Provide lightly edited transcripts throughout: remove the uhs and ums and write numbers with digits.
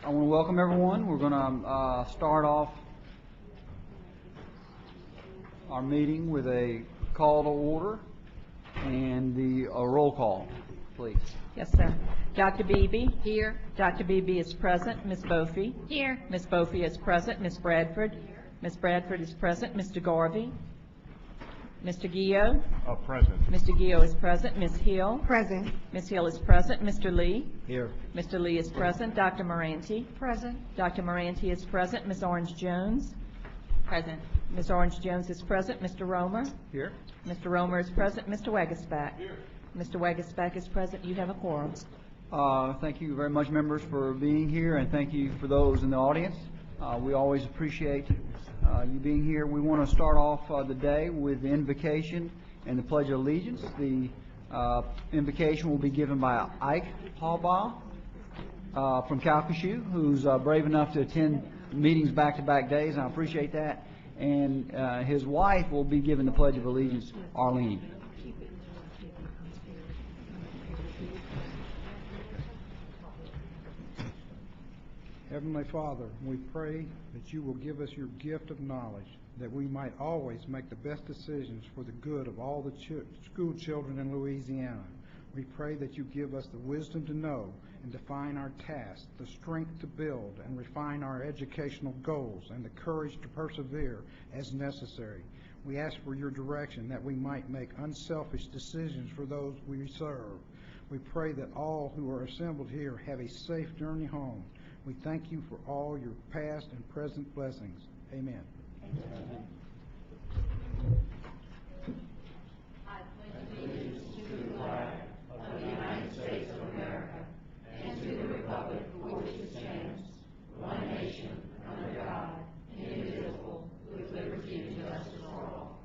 I want to welcome everyone. We're going to start off our meeting with a call to order and the roll call, please. Yes, sir. Dr. Beebe? Here. Dr. Beebe is present. Ms. Bofi? Here. Ms. Bofi is present. Ms. Bradford? Ms. Bradford is present. Mr. Garvey? Mr. Gio? Present. Mr. Gio is present. Ms. Hill? Present. Ms. Hill is present. Mr. Lee? Here. Mr. Lee is present. Dr. Moranti? Present. Dr. Moranti is present. Ms. Orange Jones? Present. Ms. Orange Jones is present. Mr. Romer? Here. Mr. Romer is present. Mr. Wagasback? Here. Mr. Wagasback is present. You have a quorum. Thank you very much, members, for being here, and thank you for those in the audience. We always appreciate you being here. We want to start off the day with the invocation and the Pledge of Allegiance. The invocation will be given by Ike Hallbaugh from Calcasieu, who's brave enough to attend meetings back-to-back days, and I appreciate that. And his wife will be giving the Pledge of Allegiance, Arlene. Heavenly Father, we pray that you will give us your gift of knowledge, that we might always make the best decisions for the good of all the school children in Louisiana. We pray that you give us the wisdom to know and define our tasks, the strength to build and refine our educational goals, and the courage to persevere as necessary. We ask for your direction that we might make unselfish decisions for those we serve. We pray that all who are assembled here have a safe journey home. We thank you for all your past and present blessings. Amen. Amen. I pledge allegiance to the flag of the United States of America and to the republic for which it stands, one nation, under God, indivisible, with liberty and justice for all.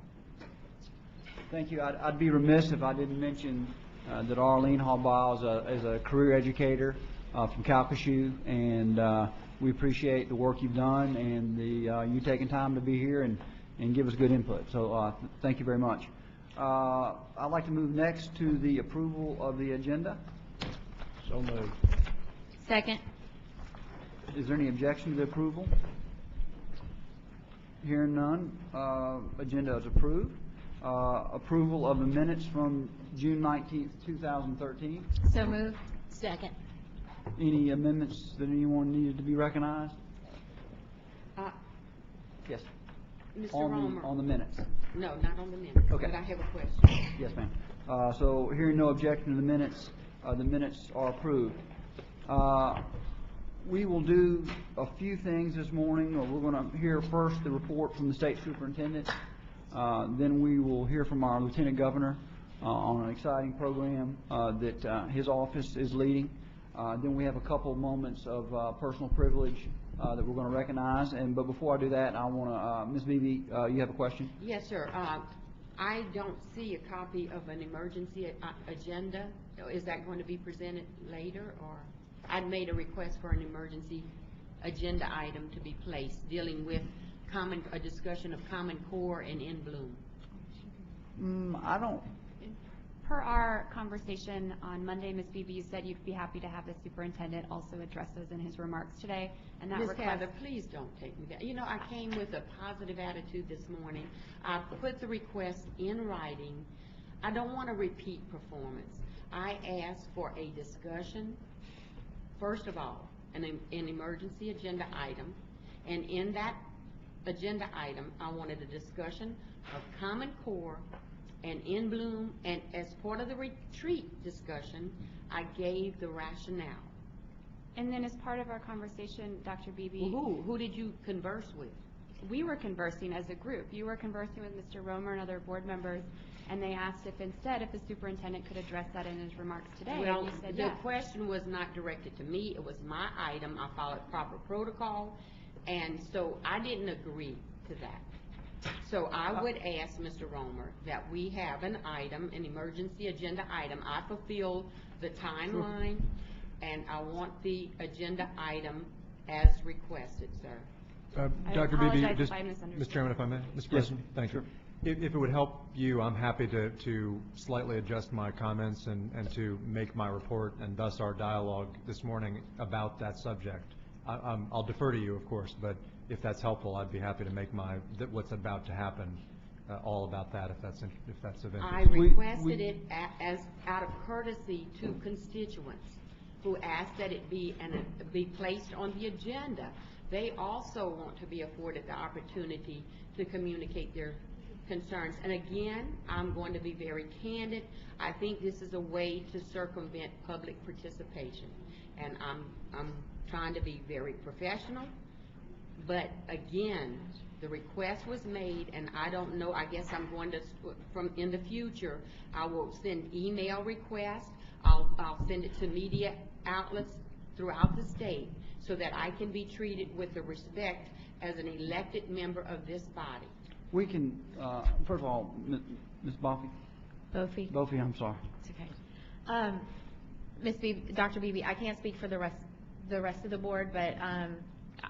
Thank you. I'd be remiss if I didn't mention that Arlene Hallbaugh is a career educator from Calcasieu, and we appreciate the work you've done and you taking time to be here and give us good input. So thank you very much. I'd like to move next to the approval of the agenda. So moved. Second. Is there any objection to the approval? Hearing none, agenda is approved. Approval of the minutes from June 19th, 2013. So moved. Second. Any amendments that anyone needed to be recognized? Yes. Mr. Romer. On the minutes. No, not on the minutes. Okay. But I have a question. Yes, ma'am. So hearing no objection to the minutes are approved. We will do a few things this morning. We're going to hear first the report from the state superintendent. Then we will hear from our lieutenant governor on an exciting program that his office is leading. Then we have a couple of moments of personal privilege that we're going to recognize. But before I do that, I want to, Ms. Beebe, you have a question? Yes, sir. I don't see a copy of an emergency agenda. Is that going to be presented later, or I'd made a request for an emergency agenda item to be placed dealing with a discussion of Common Core and In Bloom. I don't. Per our conversation on Monday, Ms. Beebe, you said you'd be happy to have the superintendent also address those in his remarks today. And that Ms. request. Heather, please don't take me back. You know, I came with a positive attitude this morning. I put the request in writing. I don't want to repeat performance. I asked for a discussion, first of all, an emergency agenda item. And in that agenda item, I wanted a discussion of Common Core and In Bloom, and as part of the retreat discussion, I gave the rationale. And then as part of our conversation, Dr. Beebe. Who did you converse with? We were conversing as a group. You were conversing with Mr. Romer and other board members, and they asked if instead if the superintendent could address that in his remarks today. Well, and you said the yes. question was not directed to me. It was my item. I followed proper protocol, and so I didn't agree to that. So I would ask Mr. Romer that we have an item, an emergency agenda item. I fulfilled the timeline, and I want the agenda item as requested, sir. Dr. Beebe, apologize just, if I misunderstood. Mr. Chairman, if I may. Mr. President, thank you. If it would help you, I'm happy to slightly adjust my comments and to make my report and thus our dialogue this morning about that subject. I'll defer to you, of course, but if that's helpful, I'd be happy to make what's about to happen all about that, if that's of interest. I requested it as out of courtesy to constituents who asked that it be placed on the agenda. They also want to be afforded the opportunity to communicate their concerns. And again, I'm going to be very candid. I think this is a way to circumvent public participation. And I'm trying to be very professional. But again, the request was made, and I don't know, I guess I'm going to, in the future, I will send email requests. I'll send it to media outlets throughout the state so that I can be treated with the respect as an elected member of this body. We can, first of all, Ms. Boffey? Boffey, I'm sorry. It's okay. Dr. Beebe, I can't speak for the rest of the board, but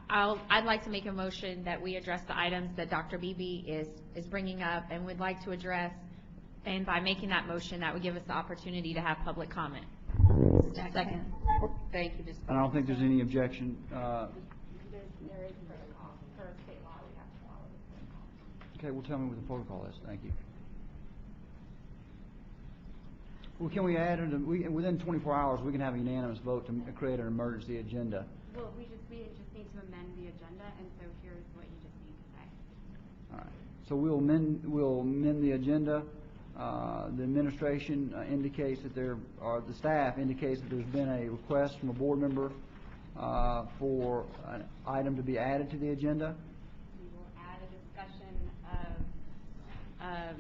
I'd like to make a motion that we address the items that Dr. Beebe is bringing up and would like to address, and by making that motion, that would give us the opportunity to have public comment. Second. Thank you, Ms. And I don't think there's any objection. There is protocol. Per state law, we have to follow the protocol. Okay, well, tell me what the protocol is. Thank you. Well, can we add, within 24 hours, we can have a unanimous vote to create an emergency agenda. Well, we just need to amend the agenda, and so here's what you just need to say. All right. So we'll amend the agenda. The administration indicates that the staff indicates that there's been a request from a board member for an item to be added to the agenda. We will add a discussion of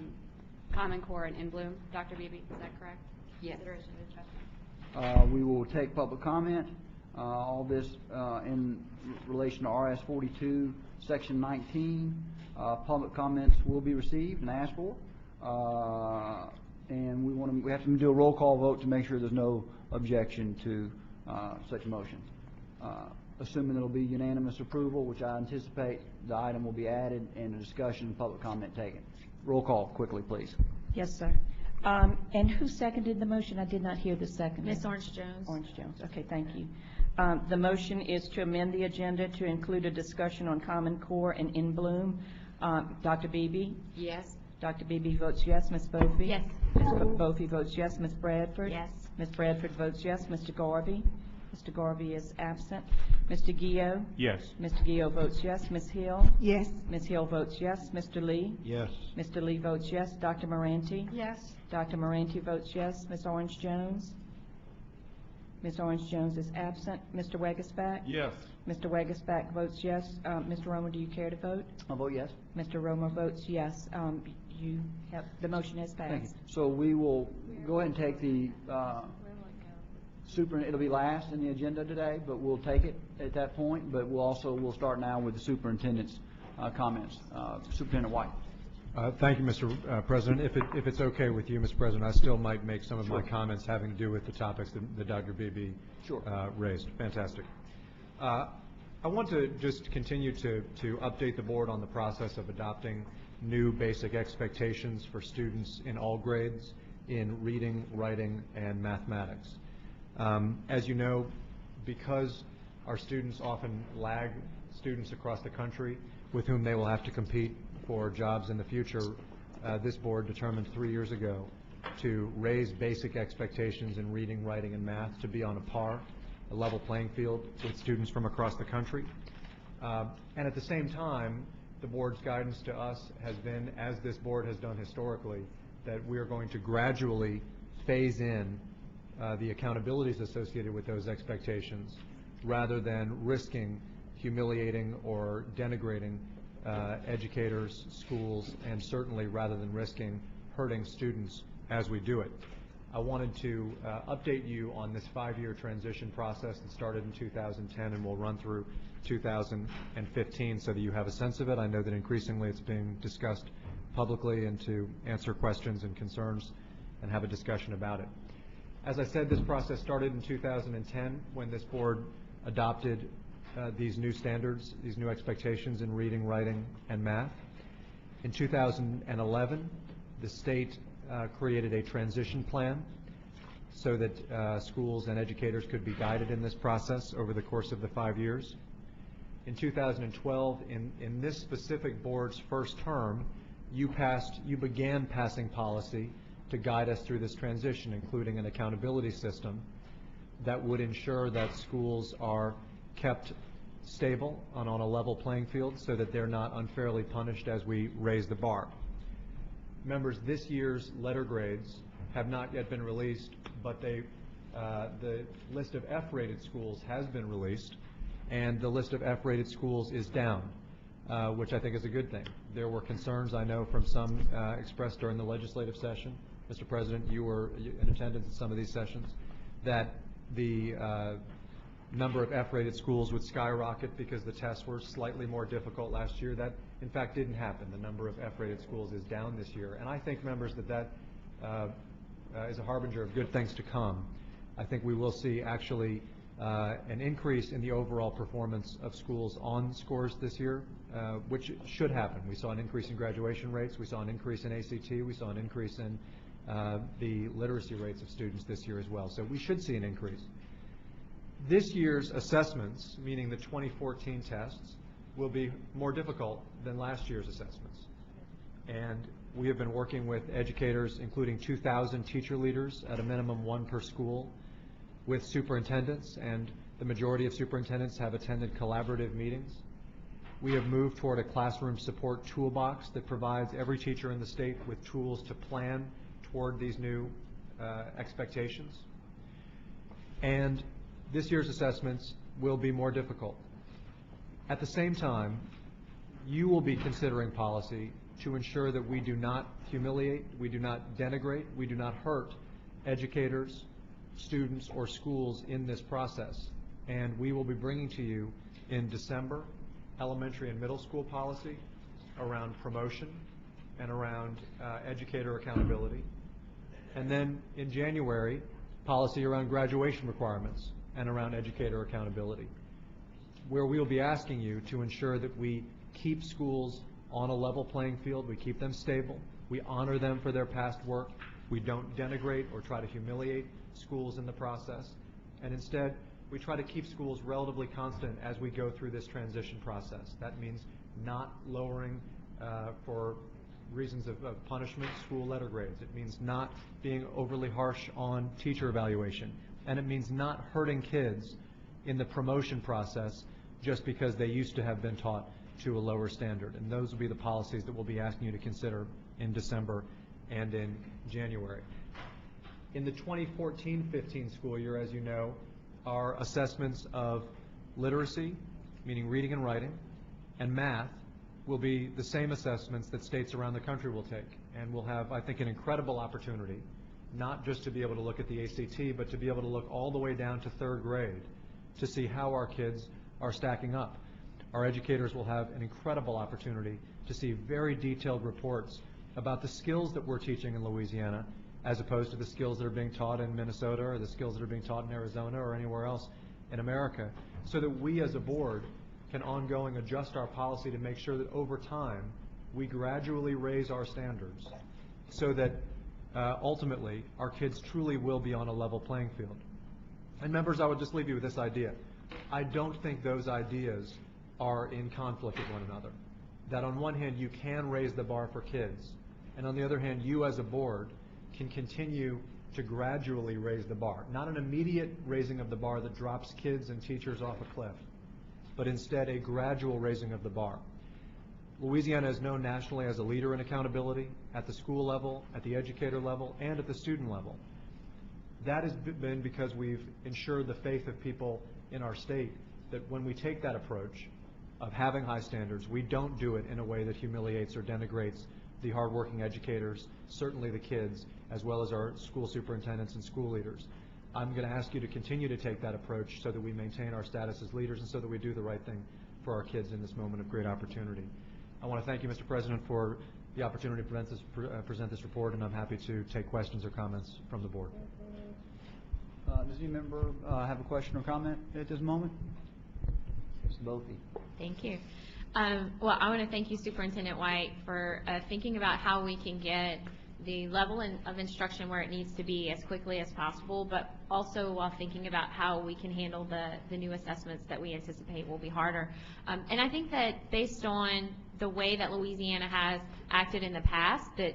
Common Core and In Bloom. Dr. Beebe, is that correct? Yes. Consideration of discussion. We will take public comment. All this in relation to RS 42, Section 19. Public comments will be received and asked for. And we have to do a roll call vote to make sure there's no objection to such a motion. Assuming it'll be unanimous approval, which I anticipate, the item will be added and a discussion and public comment taken. Roll call quickly, please. Yes, sir. And who seconded the motion? I did not hear the second. Ms. Orange Jones. Orange Jones. Okay, thank you. The motion is to amend the agenda to include a discussion on Common Core and In Bloom. Dr. Beebe? Yes. Dr. Beebe votes yes. Ms. Bofi? Yes. Ms. Bofi votes yes. Ms. Bradford? Yes. Ms. Bradford votes yes. Mr. Garvey? Mr. Garvey is absent. Mr. Gio? Yes. Mr. Gio votes yes. Ms. Hill? Yes. Ms. Hill votes yes. Mr. Lee? Yes. Mr. Lee votes yes. Dr. Moranti? Yes. Dr. Moranti votes yes. Ms. Orange Jones? Ms. Orange Jones is absent. Mr. Wegesbach? Yes. Mr. Wegesbach votes yes. Mr. Romer, do you care to vote? I'll vote yes. Mr. Romer votes yes. You have, the motion has Thank you. passed. So we will go ahead and take the it'll be last in the agenda today, but we'll take it at that point. But we'll start now with the superintendent's comments. Superintendent White. Thank you, Mr. President. If it's okay with you, Mr. President, I still might make some of my comments having to do with the topics that Dr. Beebe raised. Fantastic. I want to just continue to update the board on the process of adopting new basic expectations for students in all grades in reading, writing, and mathematics. As you know, because our students often lag students across the country with whom they will have to compete for jobs in the future, this board determined 3 years ago to raise basic expectations in reading, writing, and math to be on a level playing field with students from across the country. And at the same time, the board's guidance to us has been, as this board has done historically, that we are going to gradually phase in the accountabilities associated with those expectations rather than risking humiliating or denigrating educators, schools, and certainly rather than risking hurting students as we do it. I wanted to update you on this 5-year transition process that started in 2010 and will run through 2015 so that you have a sense of it. I know that increasingly it's being discussed publicly and to answer questions and concerns and have a discussion about it. As I said, this process started in 2010 when this board adopted these new standards, these new expectations in reading, writing, and math. In 2011, the state created a transition plan so that schools and educators could be guided in this process over the course of the 5 years. In 2012, in this specific board's first term, you began passing policy to guide us through this transition, including an accountability system that would ensure that schools are kept stable and on a level playing field so that they're not unfairly punished as we raise the bar. Members, this year's letter grades have not yet been released, but the list of F-rated schools has been released, and the list of F-rated schools is down, which I think is a good thing. There were concerns, I know, from some expressed during the legislative session. Mr. President, you were in attendance at some of these sessions, that the number of F-rated schools would skyrocket because the tests were slightly more difficult last year. That, in fact, didn't happen. The number of F-rated schools is down this year. And I think, members, that is a harbinger of good things to come. I think we will see actually an increase in the overall performance of schools on scores this year, which should happen. We saw an increase in graduation rates. We saw an increase in ACT. We saw an increase in the literacy rates of students this year as well. So we should see an increase. This year's assessments, meaning the 2014 tests, will be more difficult than last year's assessments. And we have been working with educators, including 2,000 teacher leaders, at a minimum one per school, with superintendents, and the majority of superintendents have attended collaborative meetings. We have moved toward a classroom support toolbox that provides every teacher in the state with tools to plan toward these new expectations. And this year's assessments will be more difficult. At the same time, you will be considering policy to ensure that we do not humiliate, we do not denigrate, we do not hurt educators, students, or schools in this process. And we will be bringing to you in December elementary and middle school policy around promotion and around educator accountability. And then in January, policy around graduation requirements and around educator accountability, where we will be asking you to ensure that we keep schools on a level playing field, we keep them stable, we honor them for their past work, we don't denigrate or try to humiliate schools in the process, and instead we try to keep schools relatively constant as we go through this transition process. That means not lowering for reasons of punishment school letter grades. It means not being overly harsh on teacher evaluation. And it means not hurting kids in the promotion process just because they used to have been taught to a lower standard. And those will be the policies that we'll be asking you to consider in December and in January. In the 2014-15 school year, as you know, our assessments of literacy, meaning reading and writing, and math will be the same assessments that states around the country will take. And we'll have, I think, an incredible opportunity, not just to be able to look at the ACT, but to be able to look all the way down to third grade to see how our kids are stacking up. Our educators will have an incredible opportunity to see very detailed reports about the skills that we're teaching in Louisiana as opposed to the skills that are being taught in Minnesota or the skills that are being taught in Arizona or anywhere else in America, so that we as a board can ongoing adjust our policy to make sure that over time we gradually raise our standards so that ultimately our kids truly will be on a level playing field. And members, I would just leave you with this idea. I don't think those ideas are in conflict with one another. That on one hand you can raise the bar for kids, and on the other hand you as a board can continue to gradually raise the bar. Not an immediate raising of the bar that drops kids and teachers off a cliff, but instead a gradual raising of the bar. Louisiana is known nationally as a leader in accountability at the school level, at the educator level, and at the student level. That has been because we've ensured the faith of people in our state that when we take that approach of having high standards, we don't do it in a way that humiliates or denigrates the hardworking educators, certainly the kids, as well as our school superintendents and school leaders. I'm going to ask you to continue to take that approach so that we maintain our status as leaders and so that we do the right thing for our kids in this moment of great opportunity. I want to thank you, Mr. President, for the opportunity to present this report, and I'm happy to take questions or comments from the board. Does any member have a question or comment at this moment? Ms. Boffi. Thank you. Well, I want to thank you, Superintendent White, for thinking about how we can get the level of instruction where it needs to be as quickly as possible, but also while thinking about how we can handle the new assessments that we anticipate will be harder. And I think that based on the way that Louisiana has acted in the past, that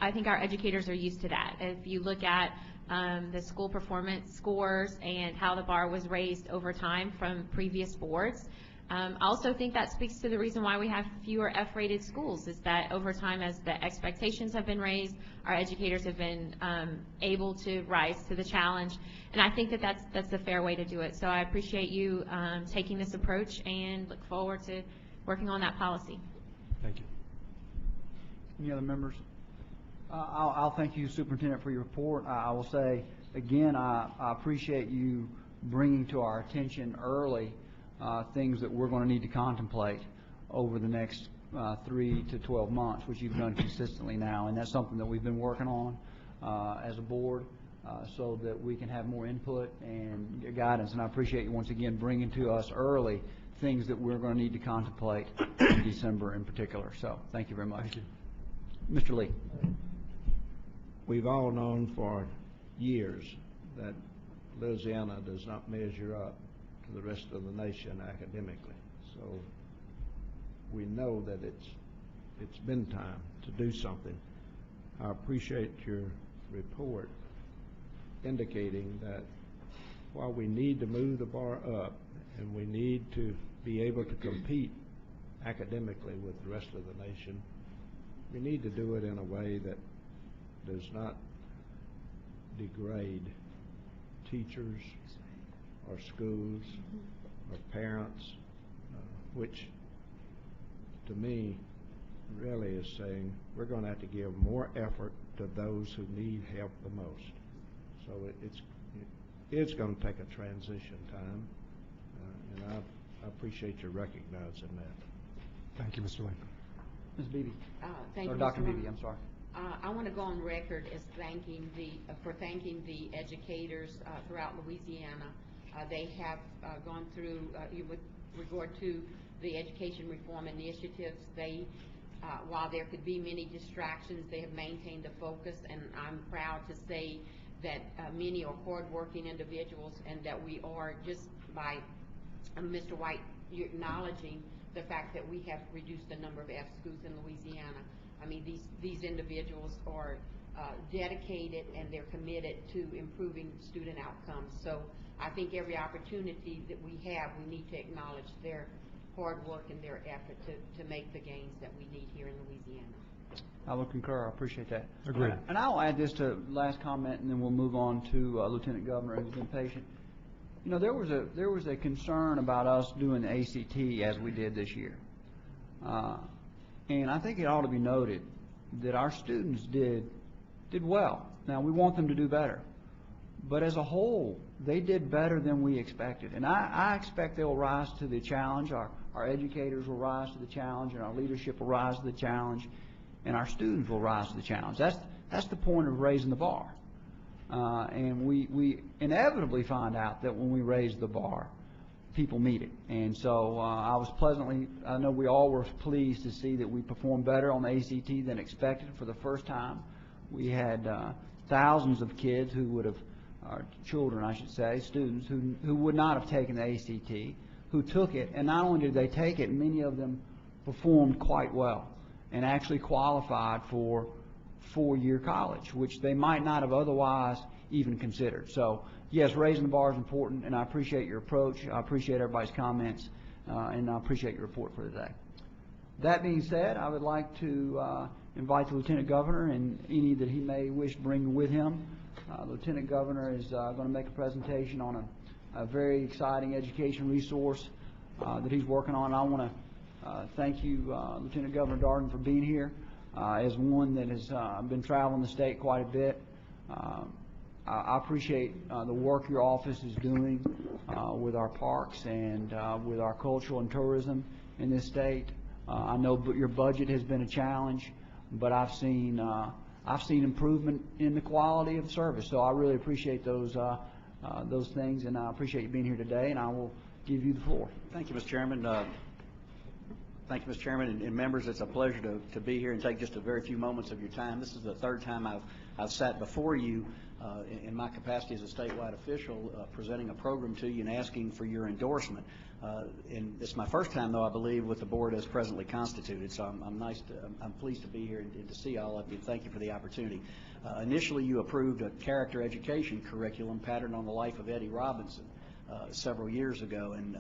I think our educators are used to that. If you look at the school performance scores and how the bar was raised over time from previous boards, I also think that speaks to the reason why we have fewer F-rated schools, is that over time, as the expectations have been raised, our educators have been able to rise to the challenge, and I think that that's a fair way to do it. So I appreciate you taking this approach and look forward to working on that policy. Thank you. Any other members? I'll thank you, Superintendent, for your report. I will say, again, I appreciate you bringing to our attention early things that we're going to need to contemplate over the next 3 to 12 months, which you've done consistently now, and that's something that we've been working on as a board so that we can have more input and guidance, and I appreciate you once again bringing to us early things that we're going to need to contemplate in December in particular. So thank you very much. Thank you. Mr. Lee. We've all known for years that Louisiana does not measure up to the rest of the nation academically. So we know that it's been time to do something. I appreciate your report indicating that while we need to move the bar up and we need to be able to compete academically with the rest of the nation, we need to do it in a way that does not degrade teachers or schools or parents, which to me really is saying we're going to have to give more effort to those who need help the most. So it's going to take a transition time, and I appreciate you recognizing that. Thank you, Mr. Lee. Ms. Beebe. Thank Or you, Dr. Mr. Beebe, Lee. I'm sorry. I want to go on record as thanking the educators throughout Louisiana. They have gone through, with regard to the education reform initiatives, they, while there could be many distractions, they have maintained the focus, and I'm proud to say that many are hardworking individuals, and that we are, just by Mr. White acknowledging the fact that we have reduced the number of F schools in Louisiana. I mean, these individuals are dedicated, and they're committed to improving student outcomes. So I think every opportunity that we have, we need to acknowledge their hard work and their effort to make the gains that we need here in Louisiana. I will concur. I appreciate that. Agreed. And I'll add this to last comment, and then we'll move on to Lieutenant Governor, who's been patient. You know, there was a concern about us doing the ACT as we did this year, and I think it ought to be noted that our students did well. Now, we want them to do better, but as a whole, they did better than we expected, and I expect they'll rise to the challenge. Our educators will rise to the challenge, and our leadership will rise to the challenge, and our students will rise to the challenge. That's the point of raising the bar. And we inevitably find out that when we raise the bar, people meet it. And so I know we all were pleased to see that we performed better on the ACT than expected for the first time. We had thousands of kids who would have, or children I should say, students who would not have taken the ACT, who took it, and not only did they take it, many of them performed quite well and actually qualified for four-year college, which they might not have otherwise even considered. So, yes, raising the bar is important, and I appreciate your approach. I appreciate everybody's comments, and I appreciate your report for today. That being said, I would like to invite the Lieutenant Governor and any that he may wish to bring with him. Lieutenant Governor is going to make a presentation on a very exciting education resource that he's working on. I want to thank you, Lieutenant Governor Darden, for being here. As one that has been traveling the state quite a bit, I appreciate the work your office is doing with our parks and with our cultural and tourism in this state. I know your budget has been a challenge, but I've seen improvement in the quality of service. So I really appreciate those things, and I appreciate you being here today. And I will give you the floor. Thank you, Mr. Chairman. Thank you, Mr. Chairman, and members. It's a pleasure to be here and take just a very few moments of your time. This is the third time I've sat before you in my capacity as a statewide official, presenting a program to you and asking for your endorsement. And it's my first time, though, I believe, with the board as presently constituted. So I'm pleased to be here and to see all of you. Thank you for the opportunity. Initially, you approved a character education curriculum patterned on the life of Eddie Robinson several years ago, and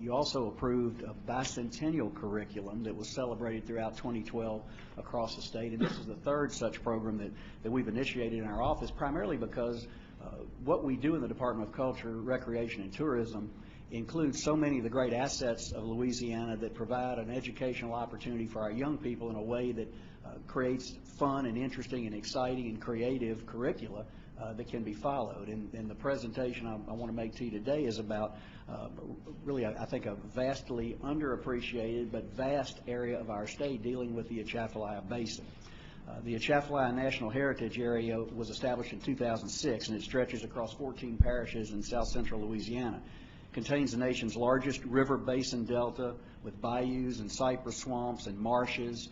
you also approved a bicentennial curriculum that was celebrated throughout 2012 across the state, and this is the third such program that we've initiated in our office, primarily because what we do in the Department of Culture, Recreation, and Tourism includes so many of the great assets of Louisiana that provide an educational opportunity for our young people in a way that creates fun and interesting and exciting and creative curricula that can be followed. And the presentation I want to make to you today is about really, I think, a vastly underappreciated but vast area of our state dealing with the Atchafalaya Basin. The Atchafalaya National Heritage Area was established in 2006, and it stretches across 14 parishes in south central Louisiana. It contains the nation's largest river basin delta with bayous and cypress swamps and marshes.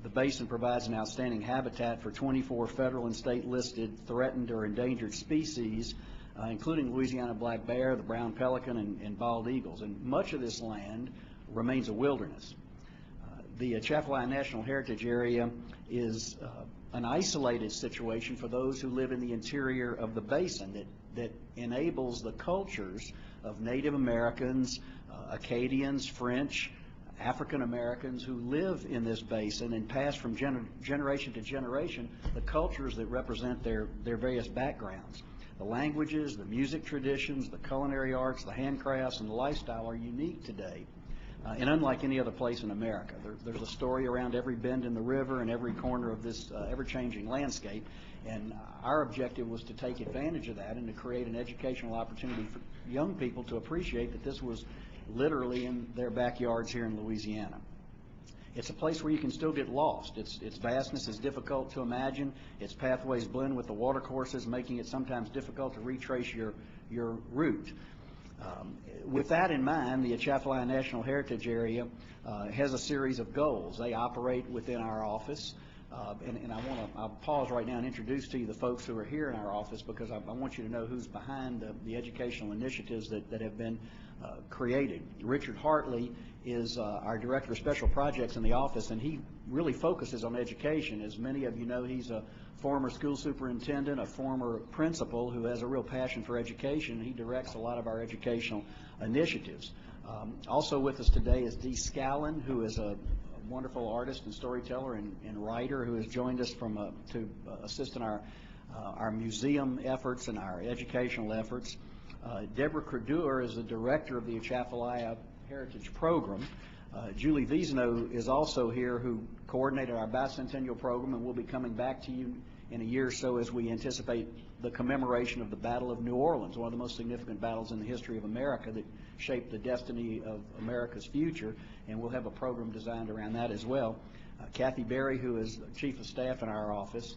The basin provides an outstanding habitat for 24 federal and state listed threatened or endangered species, including Louisiana black bear, the brown pelican, and bald eagles. And much of this land remains a wilderness. The Atchafalaya National Heritage Area is an isolated situation for those who live in the interior of the basin that enables the cultures of Native Americans, Acadians, French, African Americans who live in this basin and pass from generation to generation the cultures that represent their various backgrounds. The languages, the music traditions, the culinary arts, the handcrafts, and the lifestyle are unique today and unlike any other place in America. There's a story around every bend in the river and every corner of this ever-changing landscape, and our objective was to take advantage of that and to create an educational opportunity for young people to appreciate that this was literally in their backyards here in Louisiana. It's a place where you can still get lost. Its vastness is difficult to imagine. Its pathways blend with the watercourses, making it sometimes difficult to retrace your route. With that in mind, the Atchafalaya National Heritage Area has a series of goals. They operate within our office. And I'll pause right now and introduce to you the folks who are here in our office, because I want you to know who's behind the educational initiatives that have been created. Richard Hartley is our Director of Special Projects in the office, and he really focuses on education. As many of you know, he's a former school superintendent, a former principal who has a real passion for education. He directs a lot of our educational initiatives. Also with us today is Dee Scallon, who is a wonderful artist and storyteller and writer who has joined us to assist in our museum efforts and our educational efforts. Deborah Credur is the director of the Atchafalaya Heritage Program. Julie Wiesno is also here, who coordinated our bicentennial program, and we'll be coming back to you in a year or so as we anticipate the commemoration of the Battle of New Orleans, one of the most significant battles in the history of America that shaped the destiny of America's future, and we'll have a program designed around that as well. Kathy Berry, who is Chief of Staff in our office,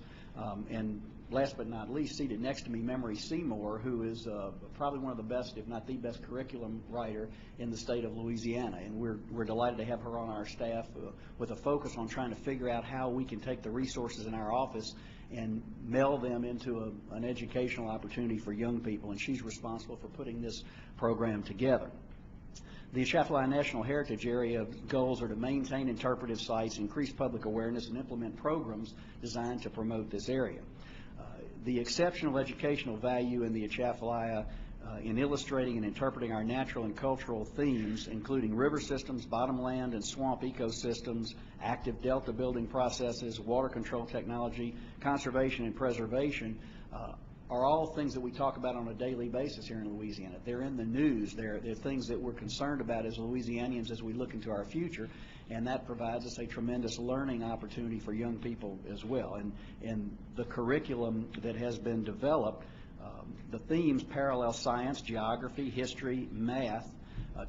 and last but not least, seated next to me, Memory Seymour, who is probably one of the best, if not the best, curriculum writer in the state of Louisiana. And we're delighted to have her on our staff with a focus on trying to figure out how we can take the resources in our office and meld them into an educational opportunity for young people. And she's responsible for putting this program together. The Atchafalaya National Heritage Area goals are to maintain interpretive sites, increase public awareness, and implement programs designed to promote this area. The exceptional educational value in the Atchafalaya in illustrating and interpreting our natural and cultural themes, including river systems, bottomland and swamp ecosystems, active delta building processes, water control technology, conservation and preservation, are all things that we talk about on a daily basis here in Louisiana. They're in the news. They're things that we're concerned about as Louisianians as we look into our future, and that provides us a tremendous learning opportunity for young people as well. And the curriculum that has been developed, the themes parallel science, geography, history, math,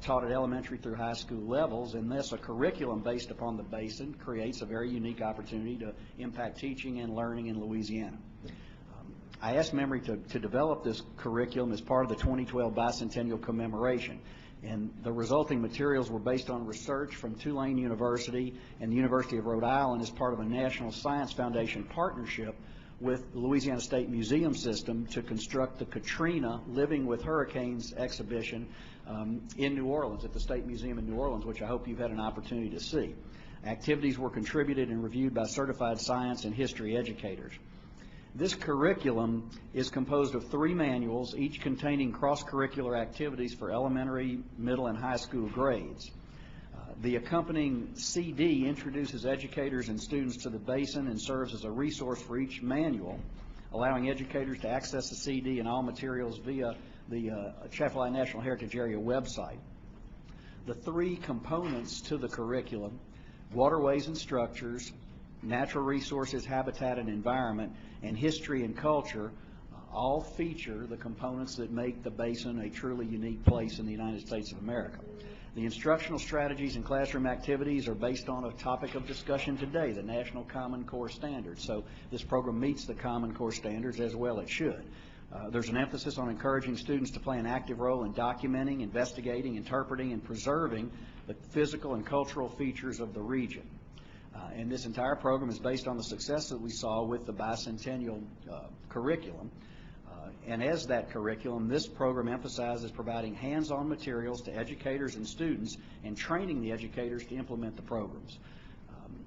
taught at elementary through high school levels, and thus a curriculum based upon the basin creates a very unique opportunity to impact teaching and learning in Louisiana. I asked Memory to develop this curriculum as part of the 2012 bicentennial commemoration. And the resulting materials were based on research from Tulane University and the University of Rhode Island as part of a National Science Foundation partnership with the Louisiana State Museum System to construct the Katrina Living with Hurricanes exhibition in New Orleans, at the State Museum in New Orleans, which I hope you've had an opportunity to see. Activities were contributed and reviewed by certified science and history educators. This curriculum is composed of 3 manuals, each containing cross-curricular activities for elementary, middle, and high school grades. The accompanying CD introduces educators and students to the basin and serves as a resource for each manual, allowing educators to access the CD and all materials via the Atchafalaya National Heritage Area website. The 3 components to the curriculum, waterways and structures, natural resources, habitat and environment, and history and culture, all feature the components that make the basin a truly unique place in the United States of America. The instructional strategies and classroom activities are based on a topic of discussion today, the National Common Core Standards. So this program meets the Common Core Standards, as well it should. There's an emphasis on encouraging students to play an active role in documenting, investigating, interpreting, and preserving the physical and cultural features of the region. And this entire program is based on the success that we saw with the bicentennial curriculum. And as that curriculum, this program emphasizes providing hands-on materials to educators and students and training the educators to implement the programs.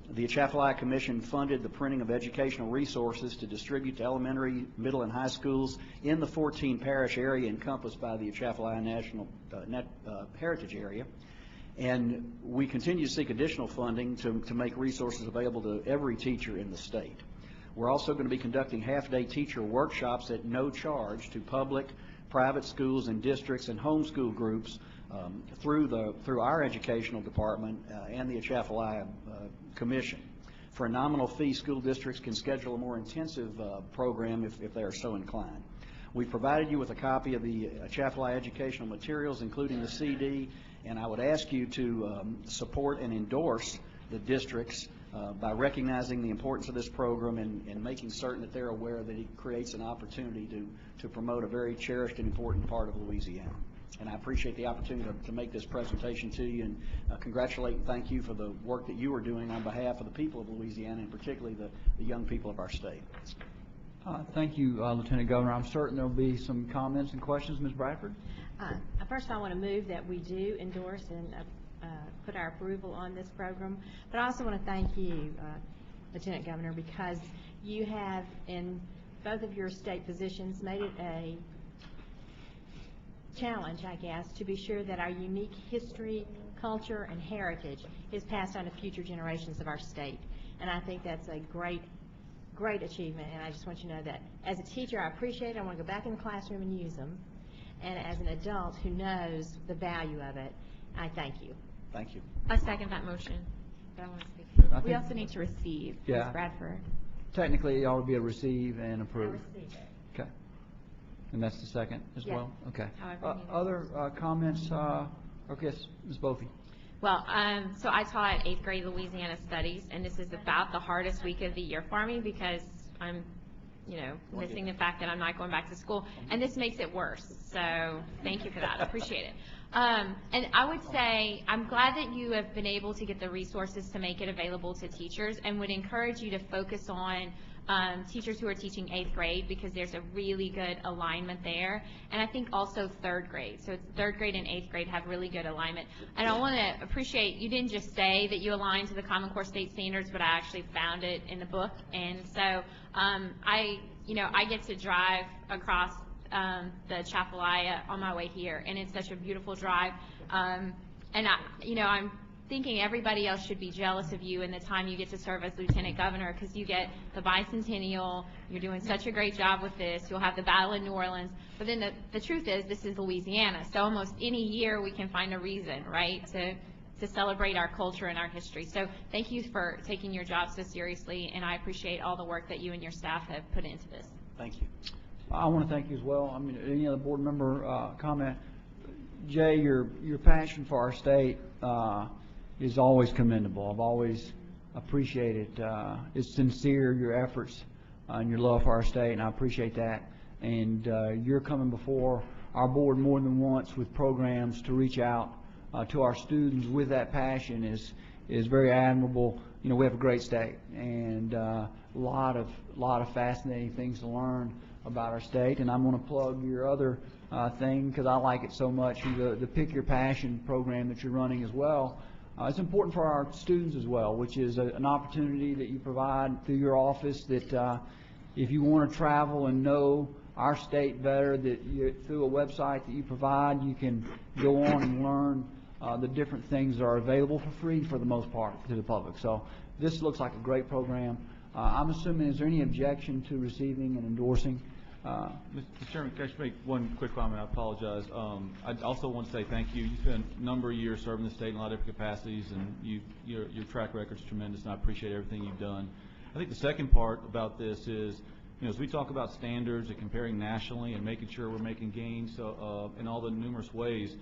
The Atchafalaya Commission funded the printing of educational resources to distribute to elementary, middle, and high schools in the 14 parish area encompassed by the Atchafalaya National Heritage Area. And we continue to seek additional funding to make resources available to every teacher in the state. We're also going to be conducting half-day teacher workshops at no charge to public, private schools and districts and homeschool groups through our educational department and the Atchafalaya Commission. For a nominal fee, school districts can schedule a more intensive program if they are so inclined. We've provided you with a copy of the Atchafalaya educational materials, including the CD, and I would ask you to support and endorse the districts by recognizing the importance of this program and making certain that they're aware that it creates an opportunity to promote a very cherished and important part of Louisiana. And I appreciate the opportunity to make this presentation to you, and congratulate and thank you for the work that you are doing on behalf of the people of Louisiana, and particularly the young people of our state. Thank you, Lieutenant Governor. I'm certain there will be some comments and questions. Ms. Bradford? First, I want to move that we do endorse and put our approval on this program. But I also want to thank you, Lieutenant Governor, because you have, in both of your state positions, made it a challenge, I guess, to be sure that our unique history, culture, and heritage is passed on to future generations of our state. And I think that's a great achievement, and I just want you to know that as a teacher, I appreciate it. I want to go back in the classroom and use them. And as an adult who knows the value of it, I thank you. Thank you. I second that motion. I want to speak. We also need to receive, Yeah. Ms. Bradford. Technically, it ought to be a receive and approve. Receive it. Okay. And that's the second as Yes. well? Okay. However you need it. Other comments? Okay, Ms. Bophy. Well, so I taught 8th grade Louisiana studies, and this is about the hardest week of the year for me because I'm, missing the fact that I'm not going back to school, and this makes it worse. So thank you for that. I appreciate it. And I would say I'm glad that you have been able to get the resources to make it available to teachers, and would encourage you to focus on teachers who are teaching 8th grade, because there's a really good alignment there. And I think also 3rd grade. So it's 3rd grade and 8th grade have really good alignment. And I want to appreciate, you didn't just say that you aligned to the Common Core State Standards, but I actually found it in the book. And so I get to drive across the Atchafalaya on my way here, and it's such a beautiful drive. And I'm thinking everybody else should be jealous of you in the time you get to serve as Lieutenant Governor, because you get the bicentennial, you're doing such a great job with this, you'll have the Battle in New Orleans, but then the truth is this is Louisiana, so almost any year we can find a reason, right, to celebrate our culture and our history. So thank you for taking your job so seriously, and I appreciate all the work that you and your staff have put into this. Thank you. I want to thank you as well. I mean, any other board member comment? Jay, your passion for our state is always commendable. I've always appreciated it's sincere, your efforts and your love for our state, and I appreciate that. And you're coming before our board more than once with programs to reach out to our students with that passion is very admirable. You know, we have a great state, and a lot of fascinating things to learn about our state. And I'm going to plug your other thing because I like it so much, the Pick Your Passion program that you're running as well. It's important for our students as well, which is an opportunity that you provide through your office that if you want to travel and know our state better, through a website that you provide, you can go on and learn the different things that are available for free for the most part to the public. So this looks like a great program. I'm assuming, is there any objection to receiving and endorsing? Mr. Chairman, can I just make one quick comment? I apologize. I also want to say thank you. You spent a number of years serving the state in a lot of different capacities, and your track record is tremendous, and I appreciate everything you've done. I think the second part about this is, you know, as we talk about standards and comparing nationally and making sure we're making gains in all the numerous ways,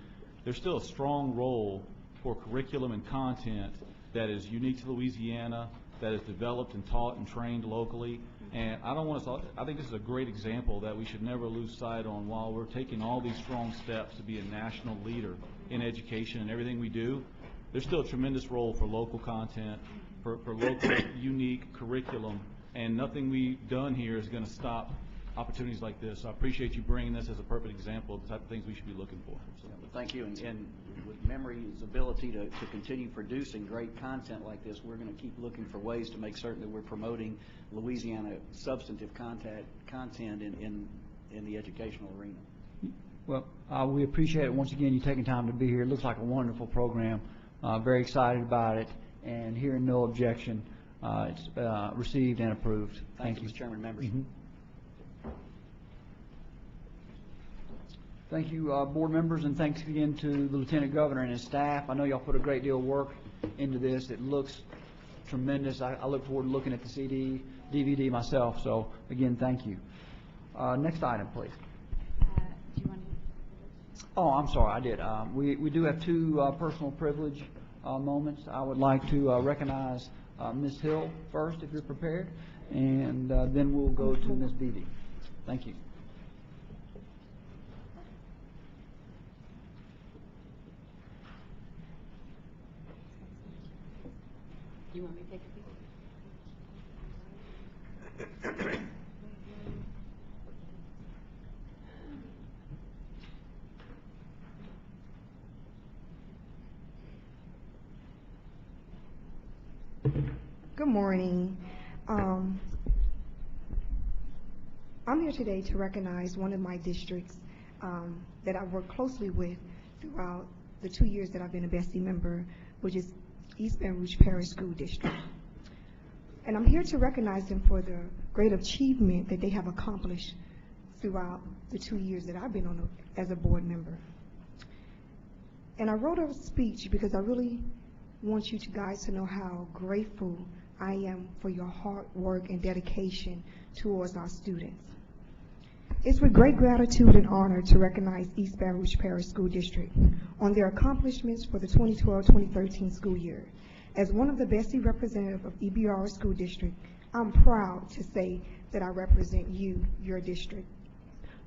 there's still a strong role for curriculum and content that is unique to Louisiana, that is developed and taught and trained locally. And I think this is a great example that we should never lose sight on while we're taking all these strong steps to be a national leader in education and everything we do. There's still a tremendous role for local content, for local unique curriculum, and nothing we've done here is going to stop opportunities like this. So I appreciate you bringing this as a perfect example of the type of things we should be looking for. So. Yeah, well, thank you. And with Memory's ability to continue producing great content like this, we're going to keep looking for ways to make certain that we're promoting Louisiana substantive content in the educational arena. Well, we appreciate it once again, you taking time to be here. It looks like a wonderful program. Very excited about it, and hearing no objection, it's received and approved. Thank you, Mr. Chairman, members. Mm-hmm. Thank you, board members, and thanks again to the Lieutenant Governor and his staff. I know y'all put a great deal of work into this. It looks tremendous. I look forward to looking at the DVD myself. So, again, thank you. Next item, please. Do you want to? Oh, I'm sorry, I did. We do have two personal privilege moments. I would like to recognize Ms. Hill first, if you're prepared, and then we'll go to Ms. Beebe. Thank you. You want me to take a seat? Good morning. I'm here today to recognize one of my districts that I've worked closely with throughout the 2 years that I've been a BESE member, which is East Baton Rouge Parish School District. And I'm here to recognize them for the great achievement that they have accomplished throughout the 2 years that I've been as a board member. And I wrote a speech because I really want you guys to know how grateful I am for your hard work and dedication towards our students. It's with great gratitude and honor to recognize East Baton Rouge Parish School District on their accomplishments for the 2012-2013 school year. As one of the BESE representatives of EBR School District, I'm proud to say that I represent you, your district.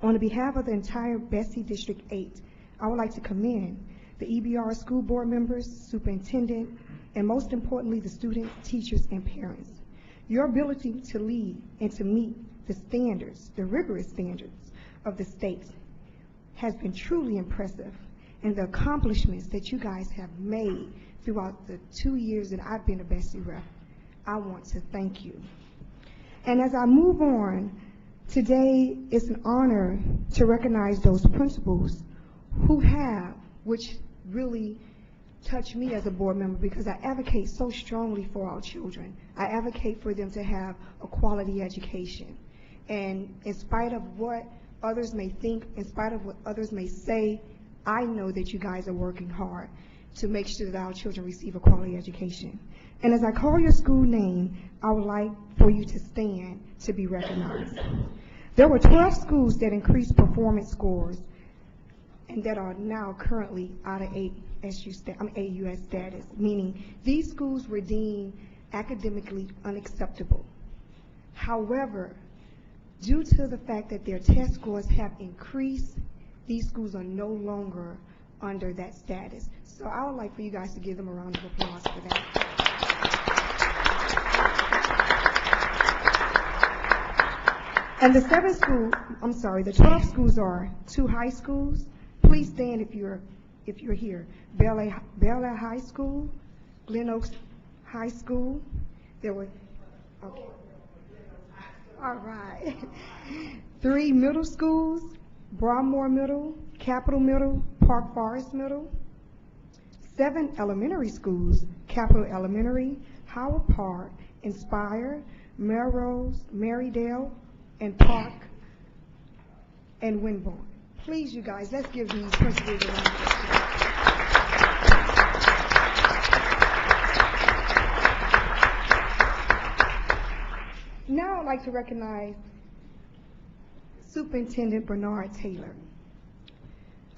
On behalf of the entire BESE District 8, I would like to commend the EBR school board members, superintendent, and most importantly, the students, teachers, and parents. Your ability to lead and to meet the standards, the rigorous standards of the state has been truly impressive, and the accomplishments that you guys have made throughout the 2 years that I've been a BESE rep, I want to thank you. And as I move on, today it's an honor to recognize those principals who have, which really touch me as a board member because I advocate so strongly for our children. I advocate for them to have a quality education. And in spite of what others may think, in spite of what others may say, I know that you guys are working hard to make sure that our children receive a quality education. And as I call your school name, I would like for you to stand to be recognized. There were 12 schools that increased performance scores and that are now currently out of AUS status, meaning these schools were deemed academically unacceptable. However, due to the fact that their test scores have increased, these schools are no longer under that status. So I would like for you guys to give them a round of applause for that. And the 12 schools are 2 high schools. Please stand if you're here. Bel Air High School, Glen Oaks High School. Okay. All right. 3 middle schools, Broadmoor Middle, Capitol Middle, Park Forest Middle. 7 elementary schools, Capitol Elementary, Howard Park, Inspire, Melrose, Marydale, and Park, and Winborn. Please, you guys, let's give these principals a round of applause. Now I'd like to recognize Superintendent Bernard Taylor.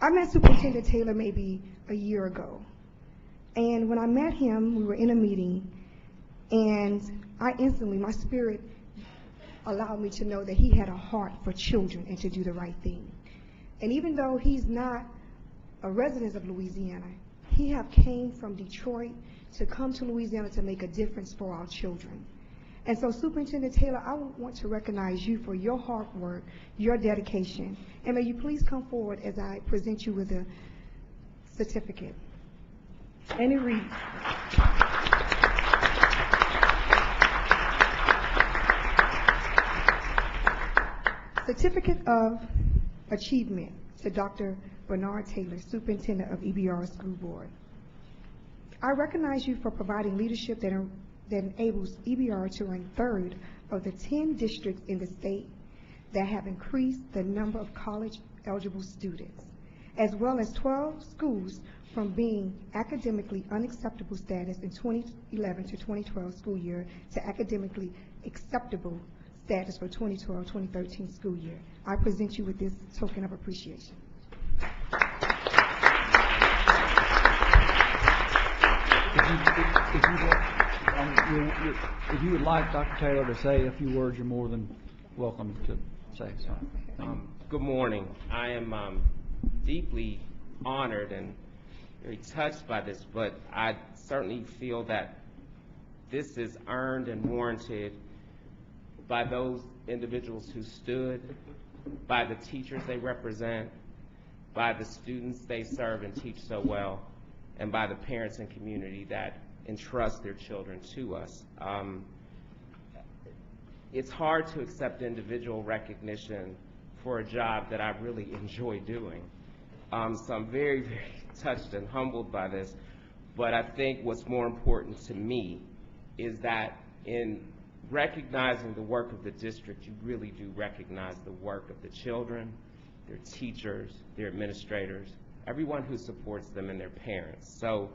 I met Superintendent Taylor maybe a year ago. And when I met him, we were in a meeting, and my spirit allowed me to know that he had a heart for children and to do the right thing. And even though he's not a resident of Louisiana, he have came from Detroit to come to Louisiana to make a difference for our children. And so, Superintendent Taylor, I want to recognize you for your hard work, your dedication, and may you please come forward as I present you with a certificate. And it reads, Certificate of Achievement to Dr. Bernard Taylor, Superintendent of EBR School Board. I recognize you for providing leadership that enables EBR to rank 3rd of the 10 districts in the state that have increased the number of college-eligible students, as well as 12 schools from being academically unacceptable status in 2011 to 2012 school year to academically acceptable status for 2012-2013 school year. I present you with this token of appreciation. If you would like Dr. Taylor to say a few words, you're more than welcome to say so. Good morning. I am deeply honored and very touched by this, but I certainly feel that this is earned and warranted by those individuals who stood, by the teachers they represent, by the students they serve and teach so well, and by the parents and community that entrust their children to us. It's hard to accept individual recognition for a job that I really enjoy doing. So I'm very, very touched and humbled by this. But I think what's more important to me is that in recognizing the work of the district, you really do recognize the work of the children, their teachers, their administrators, everyone who supports them and their parents. So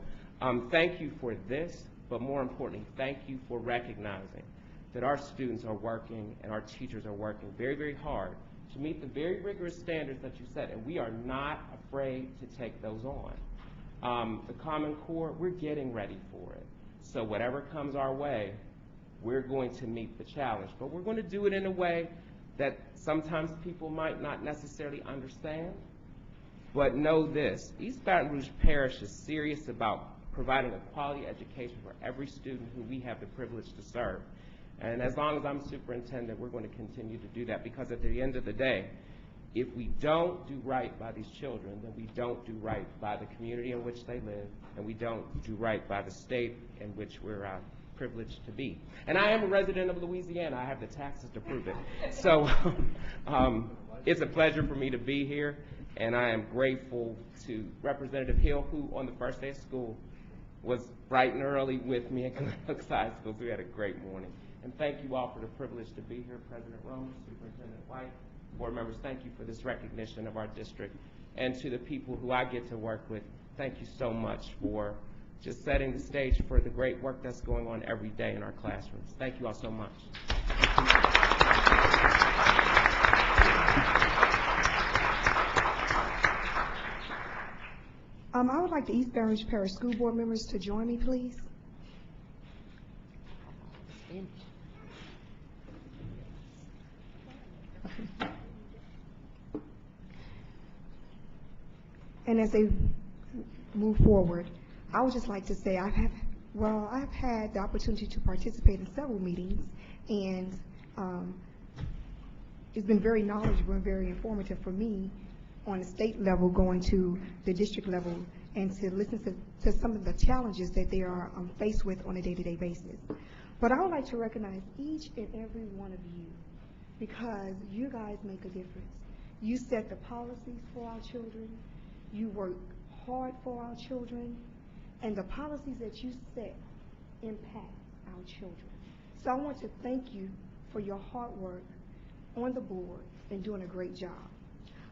thank you for this, but more importantly, thank you for recognizing that our students are working and our teachers are working very, very hard to meet the very rigorous standards that you set, and we are not afraid to take those on. The Common Core, we're getting ready for it. So whatever comes our way, we're going to meet the challenge, but we're going to do it in a way that sometimes people might not necessarily understand. But know this, East Baton Rouge Parish is serious about providing a quality education for every student who we have the privilege to serve. And as long as I'm superintendent, we're going to continue to do that, because at the end of the day, if we don't do right by these children, then we don't do right by the community in which they live, and we don't do right by the state in which we're privileged to be. And I am a resident of Louisiana. I have the taxes to prove it. So it's a pleasure for me to be here, and I am grateful to Representative Hill, who on the first day of school was bright and early with me at Glen Oaks High School. So we had a great morning. And thank you all for the privilege to be here. President Romer, Superintendent White, board members, thank you for this recognition of our district. And to the people who I get to work with, thank you so much for just setting the stage for the great work that's going on every day in our classrooms. Thank you all so much. I would like the East Baton Rouge Parish School Board members to join me, please. And as they move forward, I would just like to say I've had the opportunity to participate in several meetings, and it's been very knowledgeable and very informative for me on the state level, going to the district level, and to listen to some of the challenges that they are faced with on a day-to-day basis. But I would like to recognize each and every one of you, because you guys make a difference. You set the policies for our children. You work hard for our children. And the policies that you set impact our children. So I want to thank you for your hard work on the board and doing a great job.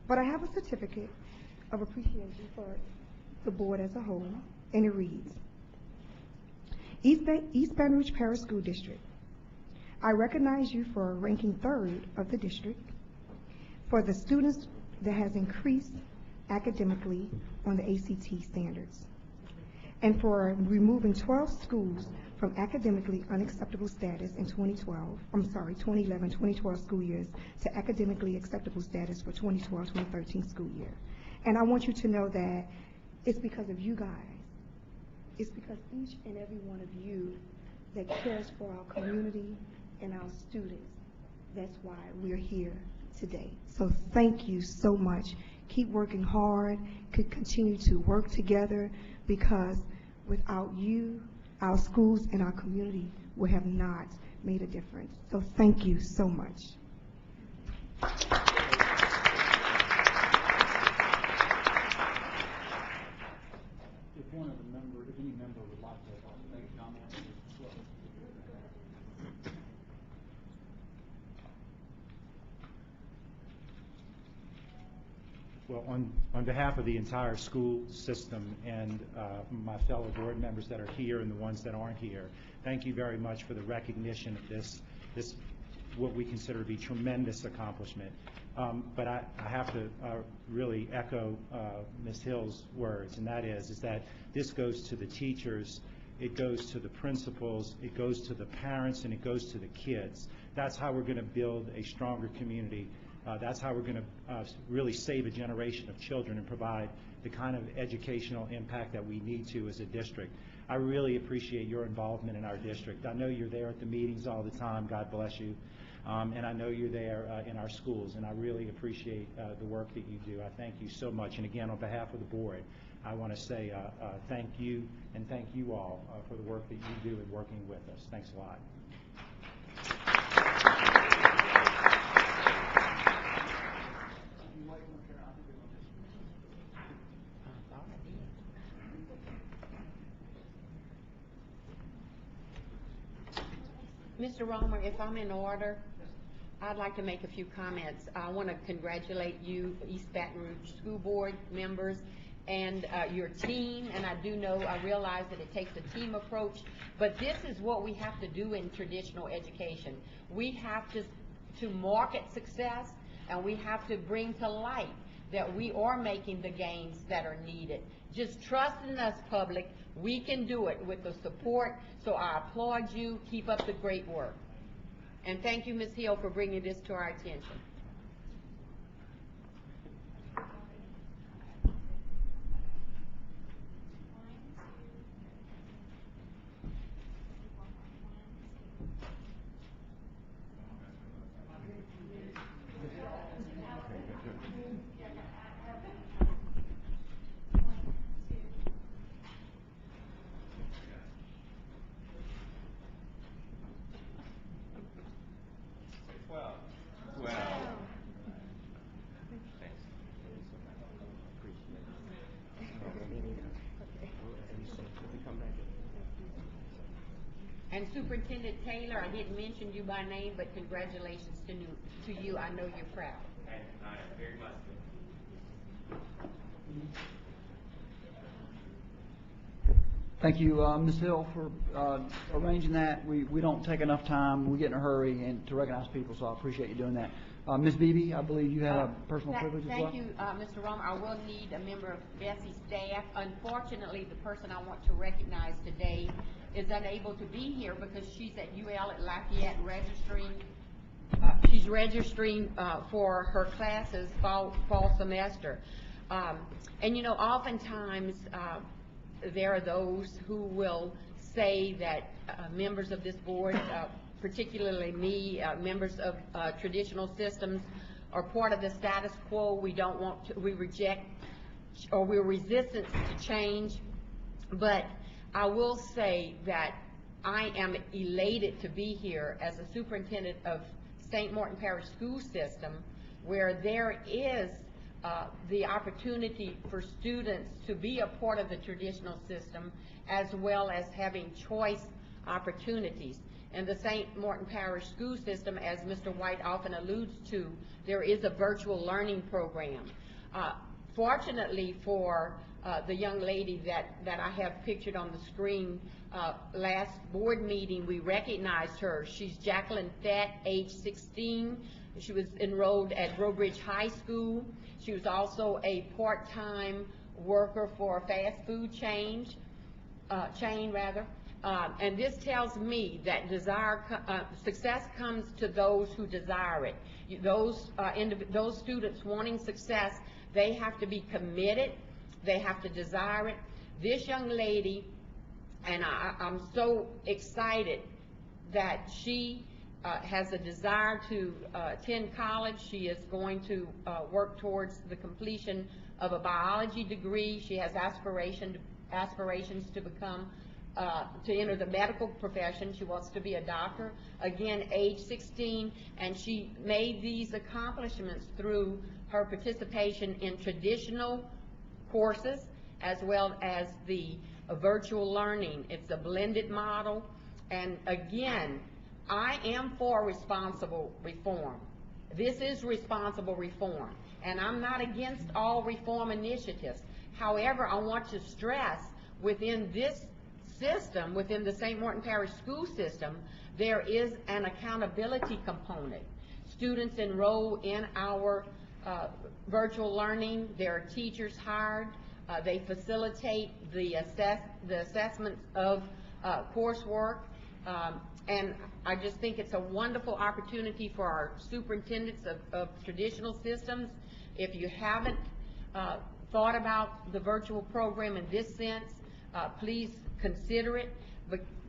But I have a certificate of appreciation for the board as a whole, and it reads, East Baton Rouge Parish School District, I recognize you for ranking 3rd of the district for the students that has increased academically on the ACT standards, and for removing 12 schools from academically unacceptable status in 2011-2012 school years to academically acceptable status for 2012-2013 school year. And I want you to know that it's because of you guys. It's because each and every one of you that cares for our community and our students. That's why we're here today. So thank you so much. Keep working hard, could continue to work together, because without you, our schools and our community would have not made a difference. So thank you so much. If any member would like to make a comment. Well, on behalf of the entire school system and my fellow board members that are here and the ones that aren't here, thank you very much for the recognition of this what we consider to be tremendous accomplishment. But I have to really echo Ms. Hill's words, and that is that this goes to the teachers, it goes to the principals, it goes to the parents, and it goes to the kids. That's how we're going to build a stronger community. That's how we're going to really save a generation of children and provide the kind of educational impact that we need to as a district. I really appreciate your involvement in our district. I know you're there at the meetings all the time, God bless you, and I know you're there in our schools, and I really appreciate the work that you do. I thank you so much, and again, on behalf of the board, I want to say thank you, and thank you all for the work that you do in working with us. Thanks a lot. Mr. Romer, if I'm in order, I'd like to make a few comments. I want to congratulate you, East Baton Rouge School Board members, and your team. And I realize that it takes a team approach, but this is what we have to do in traditional education. We have to market success, and we have to bring to light that we are making the gains that are needed. Just trust in us, public. We can do it with the support, so I applaud you. Keep up the great work. And thank you, Ms. Hill, for bringing this to our attention. And Superintendent Taylor, I didn't mention you by name, but congratulations to you. I know you're proud. And I am very much so. Thank you, Ms. Hill, for arranging that. We don't take enough time. We get in a hurry and to recognize people, so I appreciate you doing that. Ms. Beebe, I believe you have a personal privilege as well. Thank you, Mr. Romer. I will need a member of BESE staff. Unfortunately, the person I want to recognize today is unable to be here because she's at UL at Lafayette registering. She's registering for her classes fall semester. And you know, oftentimes, there are those who will say that members of this board, particularly me, members of traditional systems, are part of the status quo. We don't want to, we reject, or we're resistant to change. But I will say that I am elated to be here as a superintendent of St. Martin Parish School System, where there is the opportunity for students to be a part of the traditional system, as well as having choice opportunities. In the St. Martin Parish School System, as Mr. White often alludes to, there is a virtual learning program. Fortunately for the young lady that I have pictured on the screen, last board meeting we recognized her. She's Jacqueline Fett, age 16. She was enrolled at Robridge High School. She was also a part-time worker for a fast food chain. And this tells me that success comes to those who desire it. Those students wanting success, they have to be committed. They have to desire it. This young lady, and I'm so excited that she has a desire to attend college. She is going to work towards the completion of a biology degree. She has aspirations to become, to enter the medical profession. She wants to be a doctor. Again, age 16, and she made these accomplishments through her participation in traditional courses as well as the virtual learning. It's a blended model, and again, I am for responsible reform. This is responsible reform, and I'm not against all reform initiatives. However, I want to stress within this system, within the St. Martin Parish School System, there is an accountability component. Students enroll in our virtual learning. There are teachers hired. They facilitate the assessments of coursework. And I just think it's a wonderful opportunity for our superintendents of traditional systems. If you haven't thought about the virtual program in this sense, please consider it.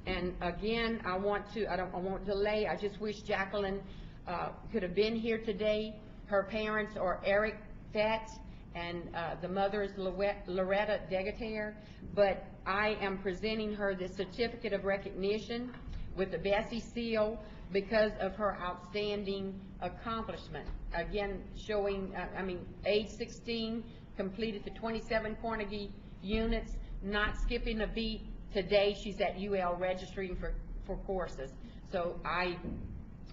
And again, I won't delay. I just wish Jacqueline could have been here today. Her parents are Eric Fett, and the mother is Loretta Degater. But I am presenting her this certificate of recognition with the BESE seal because of her outstanding accomplishment. Again, showing, age 16, completed the 27 Carnegie units, not skipping a beat. Today, she's at UL registering for courses. So I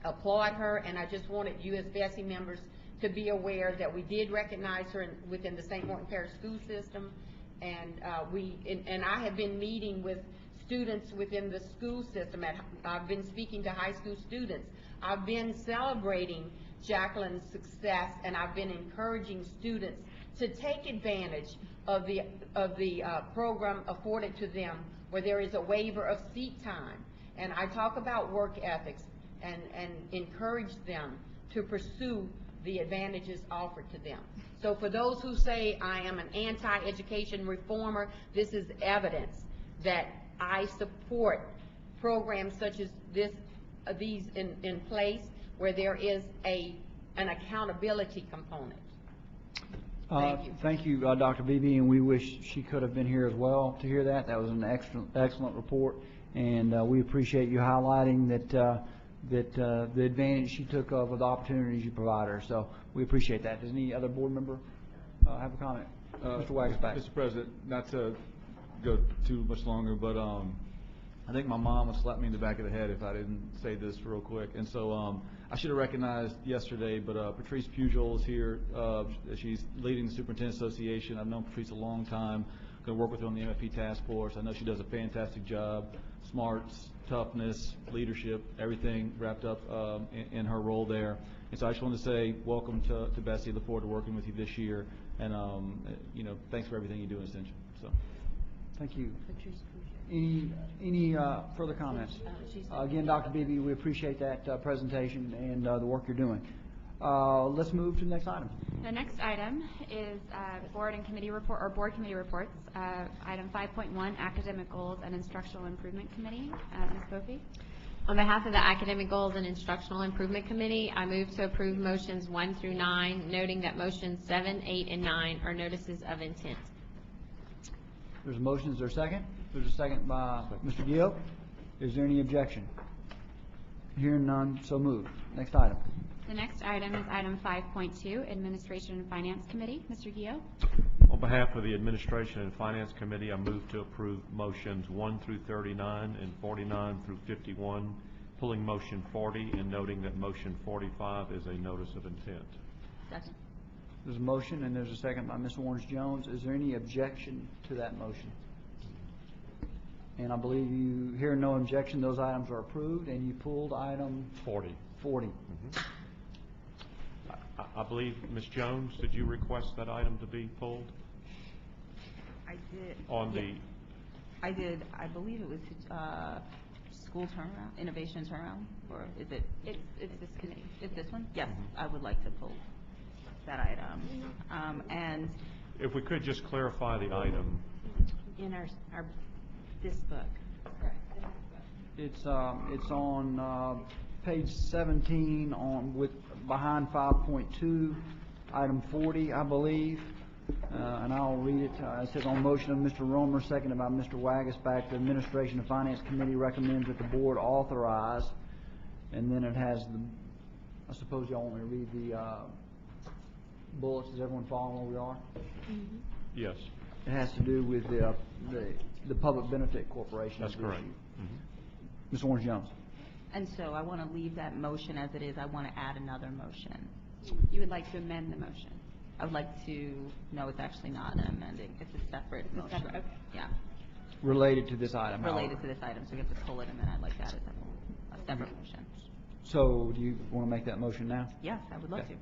applaud her, and I just wanted you as BESE members to be aware that we did recognize her within the St. Martin Parish School System, and I have been meeting with students within the school system. I've been speaking to high school students. I've been celebrating Jacqueline's success, and I've been encouraging students to take advantage of the program afforded to them, where there is a waiver of seat time. And I talk about work ethics and encourage them to pursue the advantages offered to them. So for those who say I am an anti-education reformer, this is evidence that I support programs such as these in place, where there is an accountability component. Thank you. Thank you, Dr. Beebe, and we wish she could have been here as well to hear that. That was an excellent report, and we appreciate you highlighting that the advantage she took of the opportunities you provide her. So we appreciate that. Does any other board member have a comment? Mr. Wagensback. Mr. President, not to go too much longer, but I think my mom would slap me in the back of the head if I didn't say this real quick. And so I should have recognized yesterday, but Patrice Pujol is here. She's leading the Superintendent Association. I've known Patrice a long time. Going to work with her on the MFP task force. I know she does a fantastic job. Smarts, toughness, leadership, everything wrapped up in her role there. And so I just wanted to say welcome to BESE. Look forward to working with you this year. And thanks for everything you do in Ascension. So. Thank you. Any further comments? Again, Dr. Beebe, we appreciate that presentation and the work you're doing. Let's move to the next item. The next item is board committee reports. Item 5.1, academic goals and instructional improvement committee. Ms. Bofi? On behalf of the Academic Goals and Instructional Improvement Committee, I move to approve motions 1 through 9, noting that motions 7, 8, and 9 are notices of intent. There's a motion. Is there a second? There's a second by Mr. Gill. Is there any objection? Hearing none, so moved. Next item. The next item is item 5.2, Administration and Finance Committee. Mr. Gio? On behalf of the Administration and Finance Committee, I move to approve motions 1 through 39 and 49 through 51, pulling motion 40 and noting that motion 45 is a notice of intent. Second. There's a motion and there's a second by Ms. Orange-Jones. Is there any objection to that motion? And I believe you hear no objection. Those items are approved, and you pulled item 40. 40. I believe, Ms. Jones, did you request that item to be pulled? I did. On the... I did. I believe it was school turnaround, innovation turnaround, or is it? It's this committee. It's this one? Yes, I would like to pull that item. And If we could just clarify the item. In this book. It's on page 17 behind 5.2, item 40, I believe, and I'll read it. It says, on motion of Mr. Romer, seconded by Mr. Wagasback, the Administration and Finance Committee recommends that the board authorize, and then it has I suppose y'all want me to read the bullets. Is everyone following where we are? Mm-hmm. Yes. It has to do with the Public Benefit Corporation. That's correct. Ms. Orange-Jones. And so I want to leave that motion as it is. I want to add another motion. You would like to amend the motion? I would like to, no, it's actually not an amending. It's a separate motion. Okay. Yeah, Related to this item. related to this item. So we have to pull it, and then I'd like that as a separate motion. So do you want to make that motion now? Yes, I would love Okay. to.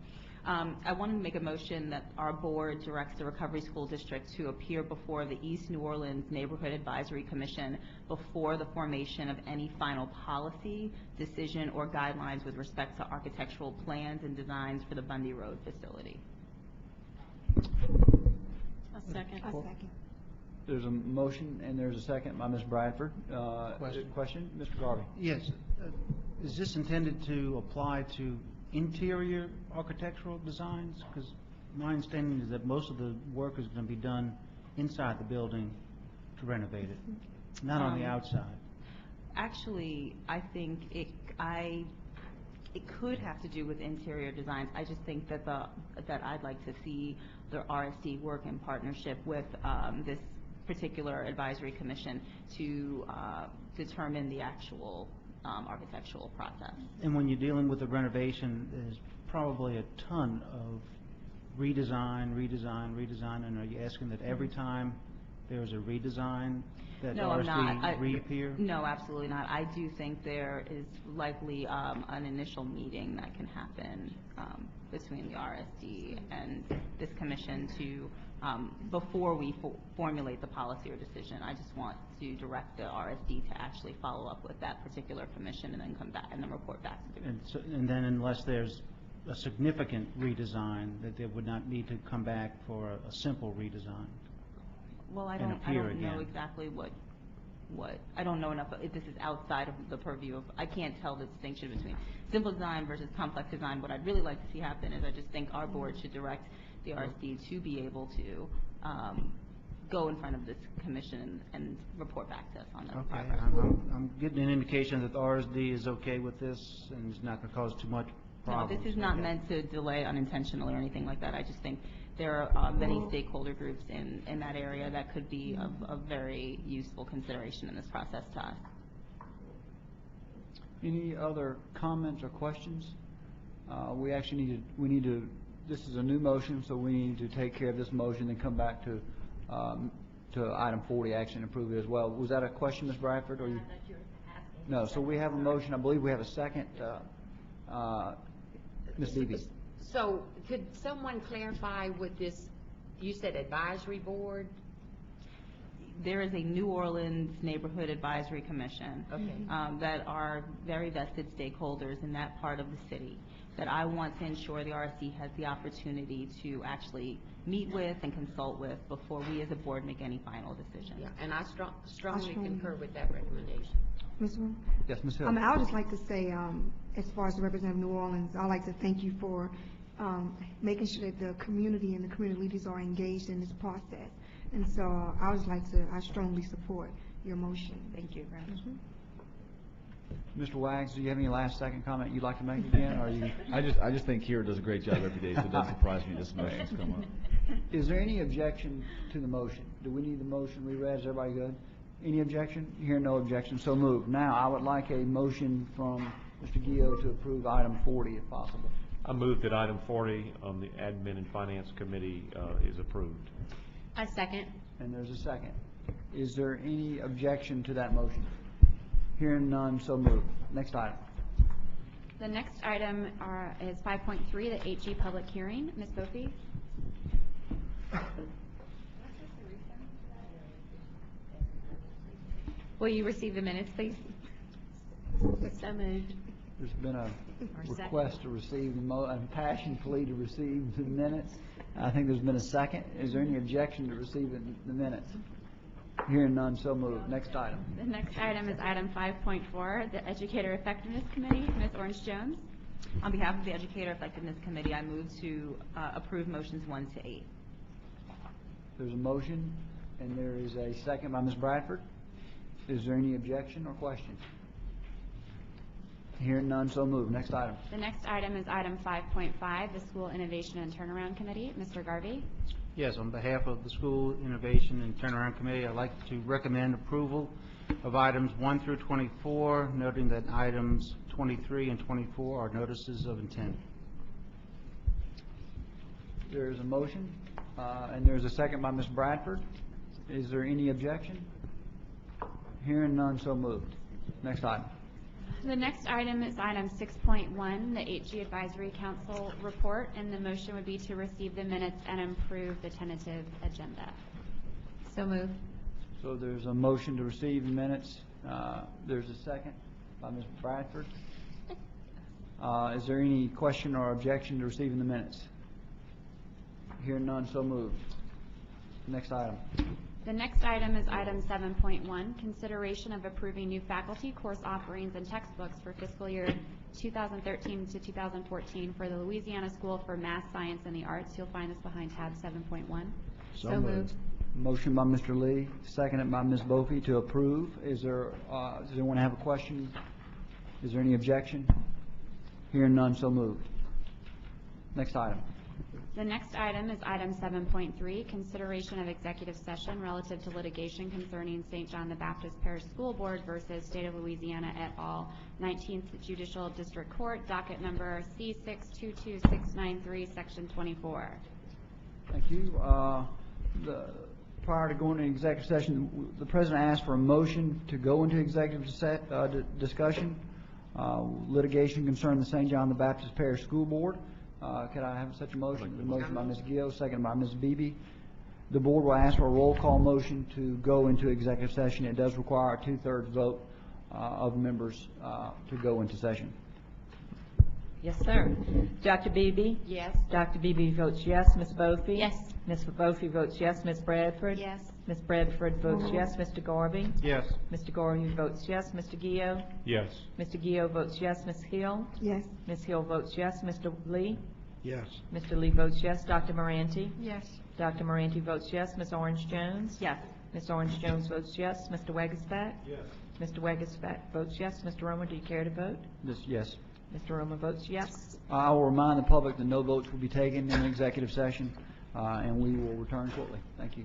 I want to make a motion that our board directs the Recovery School District to appear before the East New Orleans Neighborhood Advisory Commission before the formation of any final policy, decision, or guidelines with respect to architectural plans and designs for the Bundy Road facility. A second. There's a motion and there's a second by Ms. Bradford. Question? Mr. Garvey. Yes. Is this intended to apply to interior architectural designs? Because my understanding is that most of the work is going to be done inside the building to renovate it, not on the outside. Actually, I think it could have to do with interior designs. I just think that that I'd like to see the RSD work in partnership with this particular advisory commission to determine the actual architectural process. And when you're dealing with the renovation, there's probably a ton of redesign, and are you asking that every time there's a redesign that No, I'm not. RSD reappear? No, absolutely not. I do think there is likely an initial meeting that can happen between the RSD and this commission to, before we formulate the policy or decision. I just want to direct the RSD to actually follow up with that particular commission and then come back and then report back to the And then unless there's a significant redesign, that they would not need to come back for a simple redesign. Well, I and don't appear know again. exactly what I don't know enough. This is outside of the purview of. I can't tell the distinction between simple design versus complex design. What I'd really like to see happen is I just think our board should direct the RSD to be able to go in front of this commission and report back to us on that. Okay, I'm getting an indication that the RSD is okay with this and it's not going to cause too much No, problems. this is not meant to delay unintentionally or anything like that. I just think there are many stakeholder groups in that area that could be of very useful consideration in this process to us. Any other comments or questions? We actually need to, this is a new motion, so we need to take care of this motion and come back to item 40, action, and approve it as well. Was that a question, Ms. Bradford? Or you? No, so we have a motion. I believe we have a second. Ms. Beebe. So could someone clarify what this, you said advisory board? there is a New Orleans Neighborhood Advisory Commission that are very vested stakeholders in that part of the city that I want to ensure the RSD has the opportunity to actually meet with and consult with before we as a board make any final decisions. Yeah, and I strongly concur with that recommendation. Ms. Rowe? Yes, Ms. Hill. I would just like to say, as far as the representative of New Orleans, I'd like to thank you for making sure that the community and the community leaders are engaged in this process. And so I would just like to, I strongly support your motion. Thank you very much. Mr. Wags, do you have any last second comment you'd like to make again, or are you? I just think Kira does a great job every day, so it doesn't surprise me this motion's come up. Is there any objection to the motion? Do we need the motion reread? Is everybody good? Any objection? Hear no objection, so moved. Now, I would like a motion from Mr. Gio to approve item 40 if possible. I move that item 40 on the Admin and Finance Committee is approved. A second. And there's a second. Is there any objection to that motion? Hearing none, so moved. Next item. The next item is 5.3, the HE public hearing. Ms. Bofi? Will you receive the minutes, please? So moved. There's been a request to receive, a passion plea to receive the minutes. I think there's been a second. Is there any objection to receiving the minutes? Hearing none, so moved. Next item. The next item is item 5.4, the Educator Effectiveness Committee. Ms. Orange-Jones? On behalf of the Educator Effectiveness Committee, I move to approve motions 1 to 8. There's a motion, and there is a second by Ms. Bradford. Is there any objection or question? Hearing none, so moved. Next item. The next item is item 5.5, the School Innovation and Turnaround Committee. Mr. Garvey? Yes, on behalf of the School Innovation and Turnaround Committee, I'd like to recommend approval of items 1 through 24, noting that items 23 and 24 are notices of intent. There's a motion, and there's a second by Ms. Bradford. Is there any objection? Hearing none, so moved. Next item. The next item is item 6.1, the HG Advisory Council report, and the motion would be to receive the minutes and approve the tentative agenda. So moved. So there's a motion to receive the minutes. There's a second by Ms. Bradford. Is there any question or objection to receiving the minutes? Hearing none, so moved. Next item. The next item is item 7.1, consideration of approving new faculty, course offerings, and textbooks for fiscal year 2013 to 2014 for the Louisiana School for Math, Science, and the Arts. You'll find this behind tab 7.1. So moved. Motion by Mr. Lee, seconded by Ms. Bofi to approve. Is there, does anyone have a question? Is there any objection? Hearing none, so moved. Next item. The next item is item 7.3, consideration of executive session relative to litigation concerning St. John the Baptist Parish School Board versus State of Louisiana et al., 19th Judicial District Court, docket number C622693, section 24. Thank you. Prior to going into executive session, the President asked for a motion to go into executive discussion. Litigation concerning the St. John the Baptist Parish School Board. Could I have such a motion? A motion by Ms. Gill, second by Ms. Beebe. The board will ask for a roll call motion to go into executive session. It does require a 2/3 vote of members to go into session. Yes, sir. Dr. Beebe? Yes. Dr. Beebe votes yes. Ms. Bofi? Yes. Ms. Bofi votes yes. Ms. Bradford? Yes. Ms. Bradford votes yes. Mr. Garvey? Yes. Mr. Garvey votes yes. Mr. Gio? Yes. Mr. Gio votes yes. Ms. Hill? Yes. Ms. Hill votes yes. Mr. Lee? Yes. Mr. Lee votes yes. Dr. Moranti? Yes. Dr. Moranti votes yes. Ms. Orange-Jones? Yes. Ms. Orange-Jones votes yes. Mr. Wagisback? Yes. Mr. Wagisback votes yes. Mr. Romer, do you care to vote? Yes. Mr. Romer votes yes. I will remind the public that no votes will be taken in the executive session, and we will return shortly. Thank you.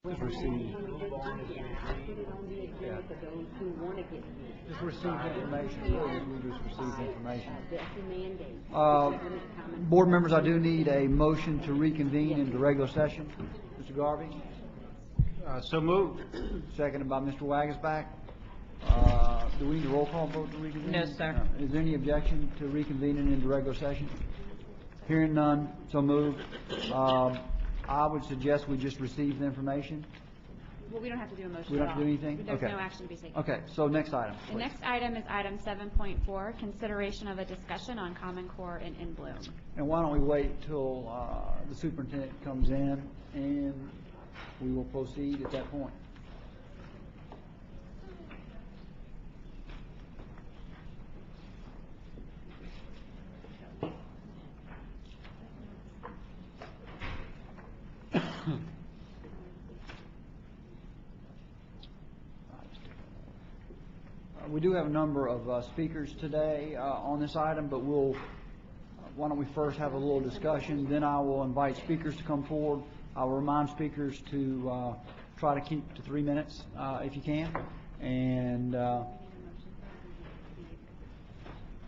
Just receive. Yeah. Just receive information. We just receive information. Board members, I do need a motion to reconvene into regular session. Mr. Garvey? So moved. Seconded by Mr. Wagasback. Do we need a roll call vote to reconvene? No, sir. Is there any objection to reconvening into regular session? Hearing none, so moved. I would suggest we just receive the information. Well, we don't have to do a motion We don't at have to do all. anything? There's Okay. no action to be taken. Okay, so next item, The please. next item is item 7.4, consideration of a discussion on Common Core and In Bloom. And why don't we wait till the superintendent comes in, and we will proceed at that point. We do have a number of speakers today on this item, but why don't we first have a little discussion, then I will invite speakers to come forward. I'll remind speakers to try to keep to 3 minutes if you can. And,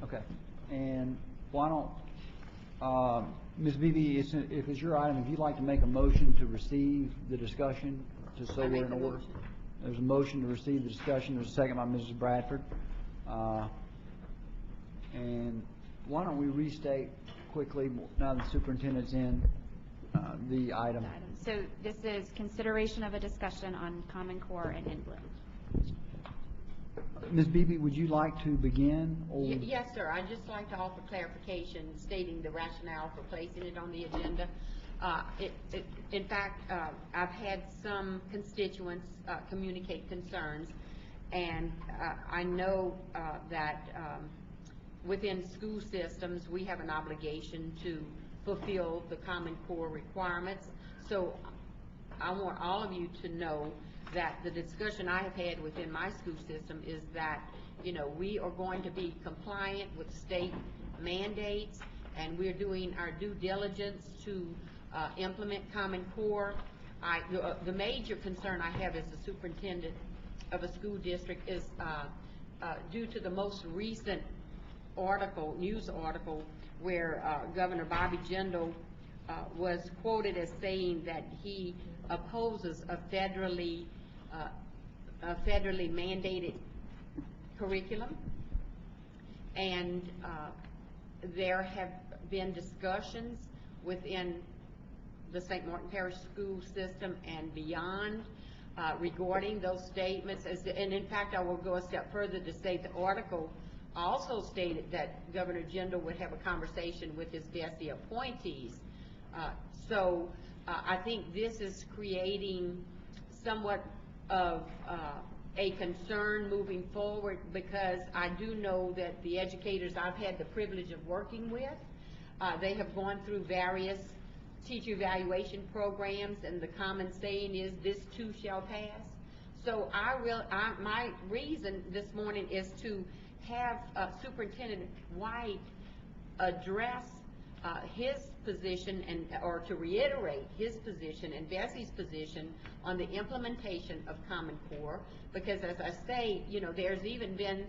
okay. And why don't, Ms. Beebe, if it's your item, if you'd like to make a motion to receive the discussion, just so we're in order. There's a motion to receive the discussion. There's a second by Mrs. Bradford. And why don't we restate quickly, now the superintendent's in, the item. So this is consideration of a discussion on Common Core and In Bloom. Ms. Beebe, would you like to begin? Or Yes, sir. I'd just like to offer clarification stating the rationale for placing it on the agenda. In fact, I've had some constituents communicate concerns, and I know that within school systems, we have an obligation to fulfill the Common Core requirements. So I want all of you to know that the discussion I have had within my school system is that, you know, we are going to be compliant with state mandates, and we're doing our due diligence to implement Common Core. The major concern I have as the superintendent of a school district is due to the most recent news article where Governor Bobby Jindal was quoted as saying that he opposes a federally mandated curriculum, and there have been discussions within the St. Martin Parish school system and beyond regarding those statements. And in fact, I will go a step further to say the article also stated that Governor Jindal would have a conversation with his BESE appointees. So I think this is creating somewhat of a concern moving forward, because I do know that the educators I've had the privilege of working with, they have gone through various teacher evaluation programs, and the common saying is, "This too shall pass." So my reason this morning is to have Superintendent White address his position, or to reiterate his position and BESE's position on the implementation of Common Core, because as I say, you know, there's even been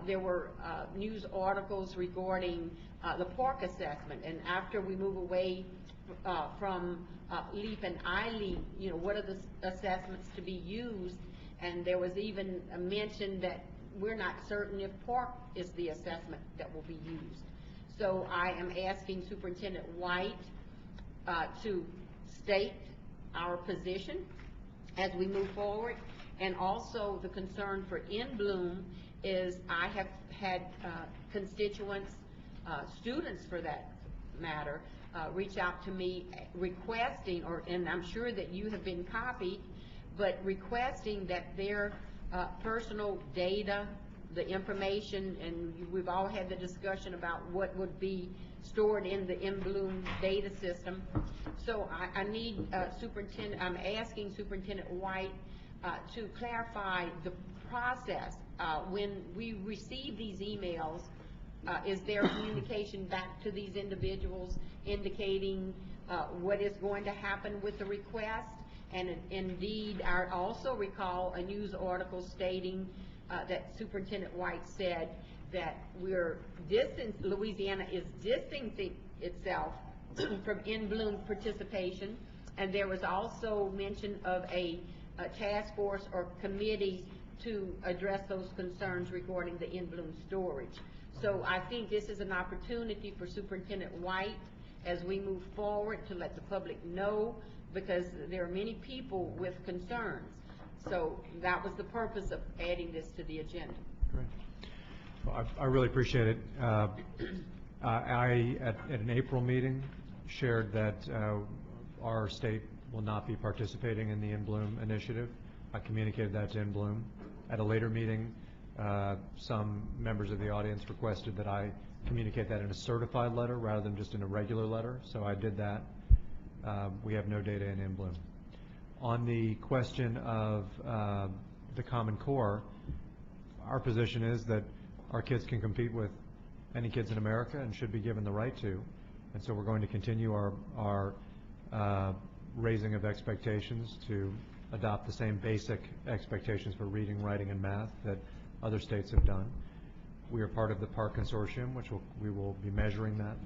there were news articles regarding the PARC assessment, and after we move away from LEAP and ILEAP, you know, what are the assessments to be used? And there was even a mention that we're not certain if PARC is the assessment that will be used. So I am asking Superintendent White to state our position as we move forward. And also the concern for In Bloom is I have had constituents, students for that matter, reach out to me requesting, and I'm sure that you have been copied, but requesting that their personal data, the information, and we've all had the discussion about what would be stored in the In Bloom data system. So I need I'm asking Superintendent White to clarify the process. When we receive these emails, is there communication back to these individuals indicating what is going to happen with the request? And indeed, I also recall a news article stating that Superintendent White said that Louisiana is distancing itself from in-bloom participation, and there was also mention of a task force or committee to address those concerns regarding the in-bloom storage. So I think this is an opportunity for Superintendent White as we move forward to let the public know, because there are many people with concerns. So that was the purpose of adding this to the agenda. Great. Well, I really appreciate it. I, at an April meeting, shared that our state will not be participating in the In Bloom initiative. I communicated that to In Bloom. At a later meeting, some members of the audience requested that I communicate that in a certified letter rather than just in a regular letter, so I did that. We have no data in Bloom. On the question of the Common Core, our position is that our kids can compete with any kids in America and should be given the right to, and so we're going to continue our raising of expectations to adopt the same basic expectations for reading, writing, and math that other states have done. We are part of the PARC consortium, which we will be measuring that.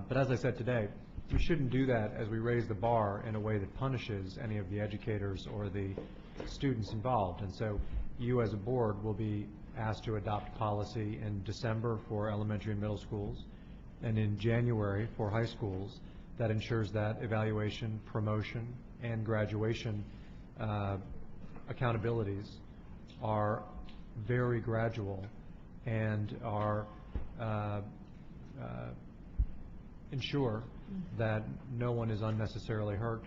But as I said today, we shouldn't do that as we raise the bar in a way that punishes any of the educators or the students involved. And so you as a board will be asked to adopt policy in December for elementary and middle schools, and in January for high schools, that ensures that evaluation, promotion, and graduation accountabilities are very gradual and are ensure that no one is unnecessarily hurt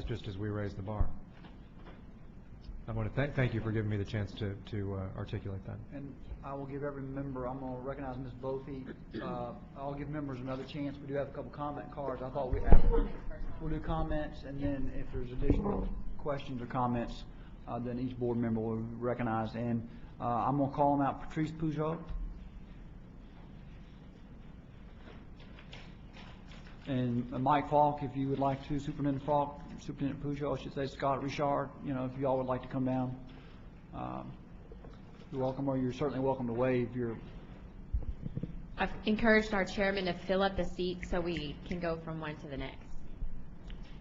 just as we raise the bar. I want to thank you for giving me the chance to articulate that. And I will give every member, I'm going to recognize Ms. Bophy. I'll give members another chance. We do have a couple comment cards. I thought we'll do comments, and then if there's additional questions or comments, then each board member will be recognized. And I'm going to call them out. Patrice Pujol. And Mike Falk, if you would like to, Superintendent Falk, Superintendent Pujol, I should say, Scott Richard, if you all would like to come down, you're welcome, or you're certainly welcome to wave your... I've encouraged our chairman to fill up the seat so we can go from one to the next.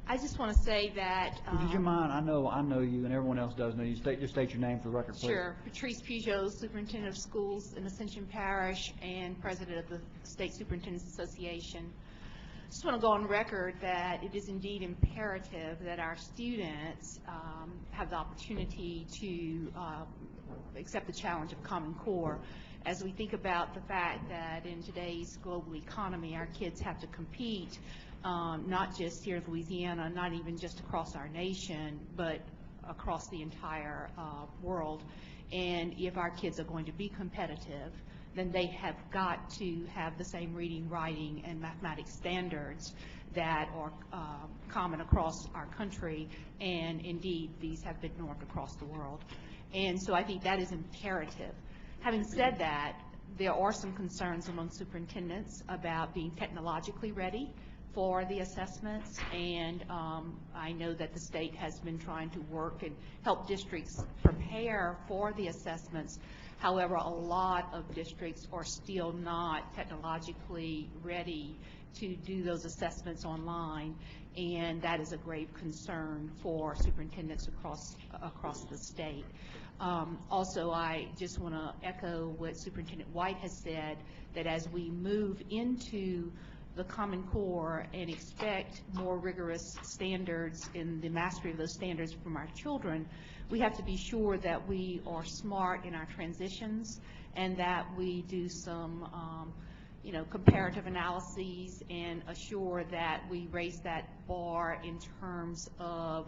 I just want to say that... Would you mind? I know you, and everyone else does know you. Just state your name for the record, please. Sure. Patrice Pujol, Superintendent of Schools in Ascension Parish and President of the State Superintendents Association. I just want to go on record that it is indeed imperative that our students have the opportunity to accept the challenge of Common Core as we think about the fact that in today's global economy, our kids have to compete not just here in Louisiana, not even just across our nation, but across the entire world. And if our kids are going to be competitive, then they have got to have the same reading, writing, and mathematics standards that are common across our country, and indeed these have been normed across the world. And so I think that is imperative. Having said that, there are some concerns among superintendents about being technologically ready for the assessments, and I know that the state has been trying to work and help districts prepare for the assessments. However, a lot of districts are still not technologically ready to do those assessments online, and that is a grave concern for superintendents across the state. Also, I just want to echo what Superintendent White has said, that as we move into the Common Core and expect more rigorous standards in the mastery of those standards from our children, we have to be sure that we are smart in our transitions and that we do some comparative analyses and assure that we raise that bar in terms of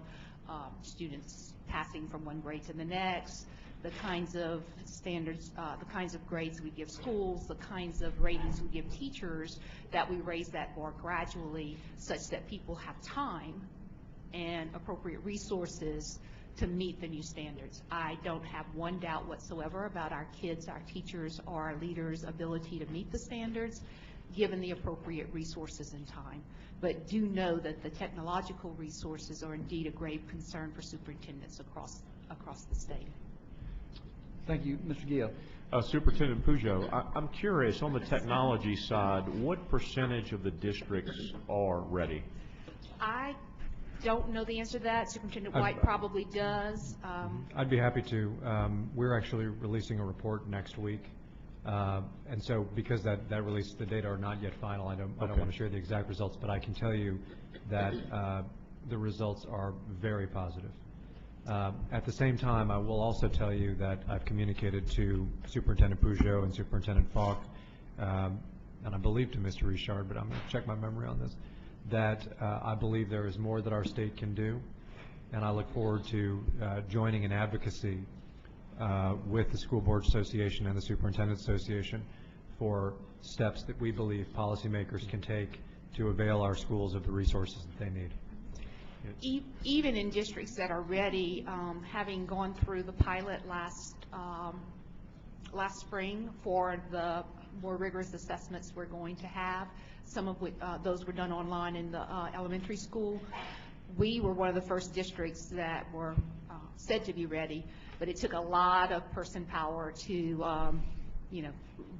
students passing from one grade to the next, the kinds of standards, the kinds of grades we give schools, the kinds of ratings we give teachers, that we raise that bar gradually such that people have time and appropriate resources to meet the new standards. I don't have one doubt whatsoever about our kids, our teachers, or our leaders' ability to meet the standards. given the appropriate resources and time. But do know that the technological resources are indeed a grave concern for superintendents across the state. Thank you. Mr. Gill. Superintendent Pujo, I'm curious, on the technology side, what percentage of the districts are ready? I don't know the answer to that. Superintendent White probably does. I'd be happy to. We're actually releasing a report next week. And so because that release, the data are not yet final, I don't want to share the exact results, but I can tell you that the results are very positive. At the same time, I will also tell you that I've communicated to Superintendent Pujo and Superintendent Falk, and I believe to Mr. Richard, but I'm going to check my memory on this, that I believe there is more that our state can do, and I look forward to joining in advocacy with the School Board Association and the Superintendent Association for steps that we believe policymakers can take to avail our schools of the resources that they need. Even in districts that are ready, having gone through the pilot last spring for the more rigorous assessments we're going to have, some of which those were done online in the elementary school. We were one of the first districts that were said to be ready, but it took a lot of person power to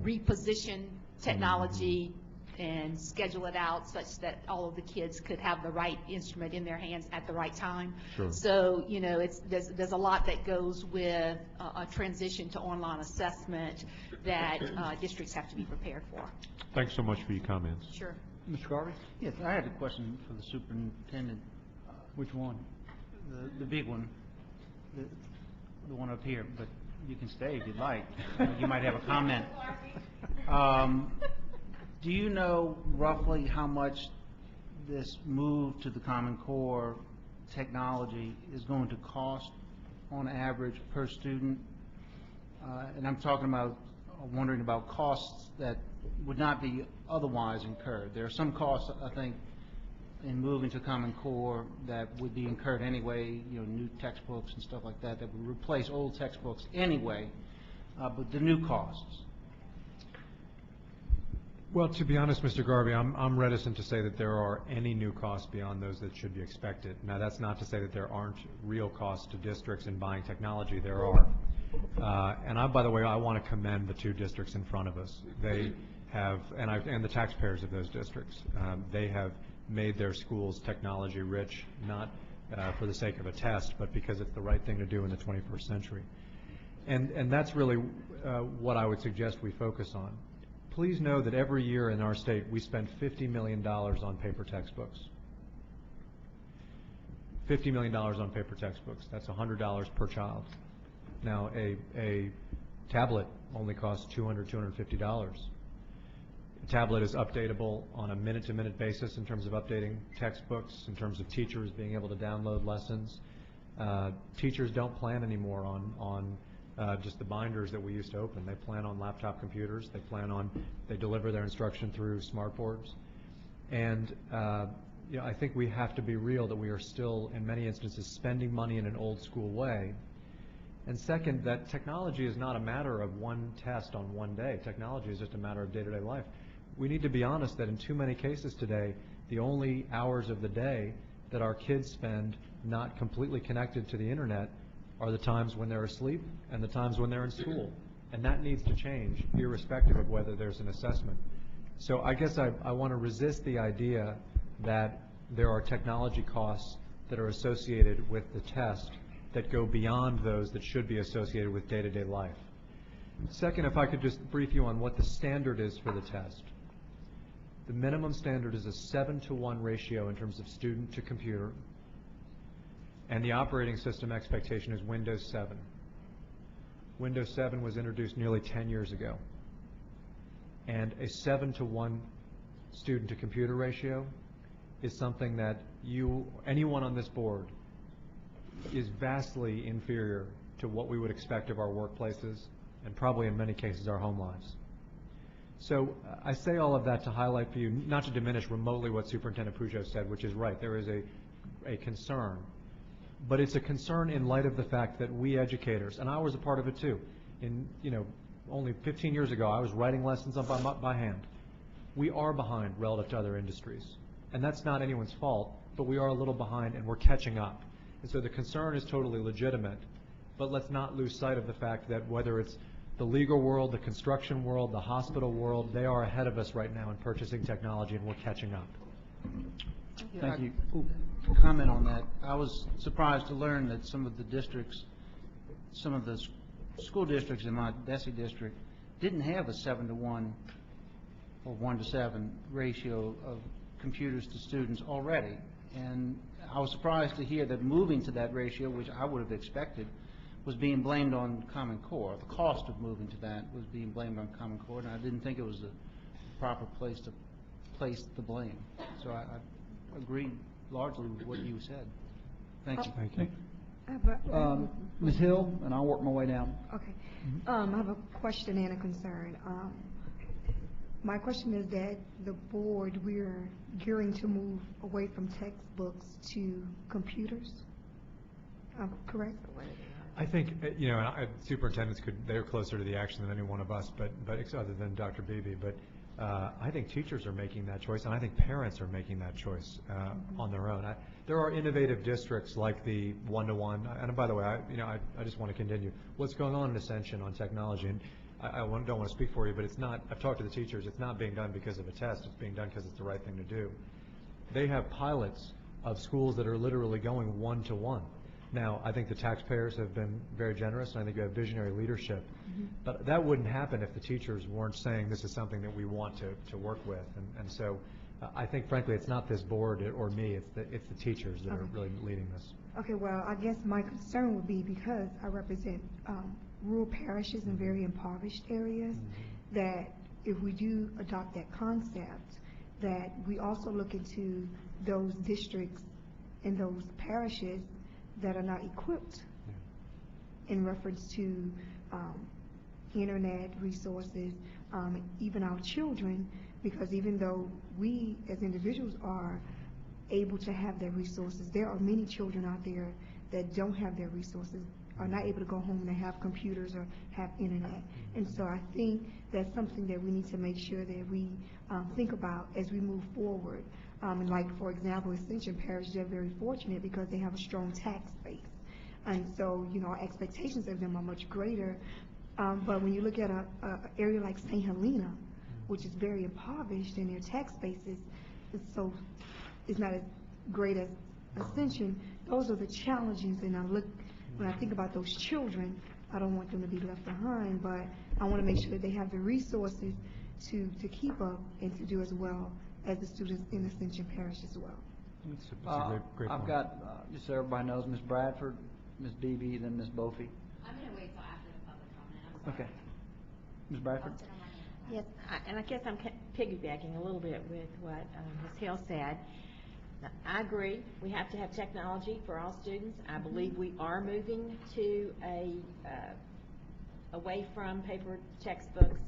reposition technology and schedule it out such that all of the kids could have the right instrument in their hands at the right time. Sure. So, there's a lot that goes with a transition to online assessment that districts have to be prepared for. Thanks so much for your comments. Sure. Mr. Garvey? Yes, I had a question for the superintendent. Which one? The big one, the one up here, but you can stay if you'd like. You might have a comment. Do you know roughly how much this move to the Common Core technology is going to cost on average per student? And I'm wondering about costs that would not be otherwise incurred. There are some costs, I think, in moving to Common Core that would be incurred anyway, new textbooks and stuff like that would replace old textbooks anyway, but the new costs. Well, to be honest, Mr. Garvey, I'm reticent to say that there are any new costs beyond those that should be expected. Now, that's not to say that there aren't real costs to districts in buying technology. There are. And by the way, I want to commend the two districts in front of us. They have, and the taxpayers of those districts, they have made their schools technology rich, not for the sake of a test, but because it's the right thing to do in the 21st century. And that's really what I would suggest we focus on. Please know that every year in our state we spend $50 million on paper textbooks. $50 million on paper textbooks. That's $100 per child. Now, a tablet only costs $200, $250. A tablet is updatable on a minute-to-minute basis in terms of updating textbooks, in terms of teachers being able to download lessons. Teachers don't plan anymore on just the binders that we used to open. They plan on laptop computers. They deliver their instruction through smart boards. And I think we have to be real that we are still, in many instances, spending money in an old school way. And second, that technology is not a matter of one test on one day. Technology is just a matter of day-to-day life. We need to be honest that in too many cases today, the only hours of the day that our kids spend not completely connected to the internet are the times when they're asleep and the times when they're in school. And that needs to change, irrespective of whether there's an assessment. So I guess I want to resist the idea that there are technology costs that are associated with the test that go beyond those that should be associated with day-to-day life. Second, if I could just brief you on what the standard is for the test. The minimum standard is a 7-to-1 ratio in terms of student to computer, and the operating system expectation is Windows 7. Windows 7 was introduced nearly 10 years ago. And a 7-to-1 student to computer ratio is something that anyone on this board is vastly inferior to what we would expect of our workplaces and probably in many cases our home lives. So I say all of that to highlight for you, not to diminish remotely what Superintendent Pujo said, which is right. There is a concern. But it's a concern in light of the fact that we educators, and I was a part of it too, only 15 years ago I was writing lessons by hand. we are behind relative to other industries. And that's not anyone's fault, but we are a little behind and we're catching up. And so the concern is totally legitimate, but let's not lose sight of the fact that whether it's the legal world, the construction world, the hospital world, they are ahead of us right now in purchasing technology, and we're catching up. Thank you. To comment on that, I was surprised to learn that some of the districts, some of the school districts in my BESE district didn't have a 7-to-1 or 1-to-7 ratio of computers to students already. And I was surprised to hear that moving to that ratio, which I would have expected, was being blamed on Common Core. The cost of moving to that was being blamed on Common Core, and I didn't think it was the proper place to place the blame. So I agree largely with what you said. Thank you. Thank you. Ms. Hill, and I'll work my way down. Okay. I have a question and a concern. My question is that the board, we're gearing to move away from textbooks to computers, correct? I think, superintendents they're closer to the action than any one of us, but other than Dr. Beebe, but I think teachers are making that choice, and I think parents are making that choice on their own. There are innovative districts like the 1-to-1, and by the way, I just want to continue. What's going on in Ascension on technology, and I don't want to speak for you, but it's not, I've talked to the teachers, it's not being done because of a test, it's being done because it's the right thing to do. They have pilots of schools that are literally going 1-to-1. Now, I think the taxpayers have been very generous, and I think you have visionary leadership. But that wouldn't happen if the teachers weren't saying this is something that we want to work with. And so I think, frankly, it's not this board or me, it's the teachers that are really leading this. Okay, well, I guess my concern would be because I represent rural parishes in very impoverished areas, that if we do adopt that concept, that we also look into those districts and those parishes that are not equipped in reference to internet resources, even our children, because even though we as individuals are able to have their resources, there are many children out there that don't have their resources, are not able to go home and have computers or have internet. And so I think that's something that we need to make sure that we think about as we move forward. And like, for example, Ascension Parish, they're very fortunate because they have a strong tax base. And so, our expectations of them are much greater. But when you look at an area like St. Helena, which is very impoverished, and their tax base is not as great as Ascension, those are the challenges. And when I think about those children, I don't want them to be left behind, but I want to make sure that they have the resources to keep up and to do as well as the students in Ascension Parish as well. That's a great I've point. got, just so everybody knows, Ms. Bradford, Ms. Beebe, then Ms. Bophy. I'm going to wait till after the public comment. Okay. Ms. Bradford? Yes, and I guess I'm piggybacking a little bit with what Ms. Hill said. Now, I agree, we have to have technology for all students. I believe we are moving to away from paper textbooks.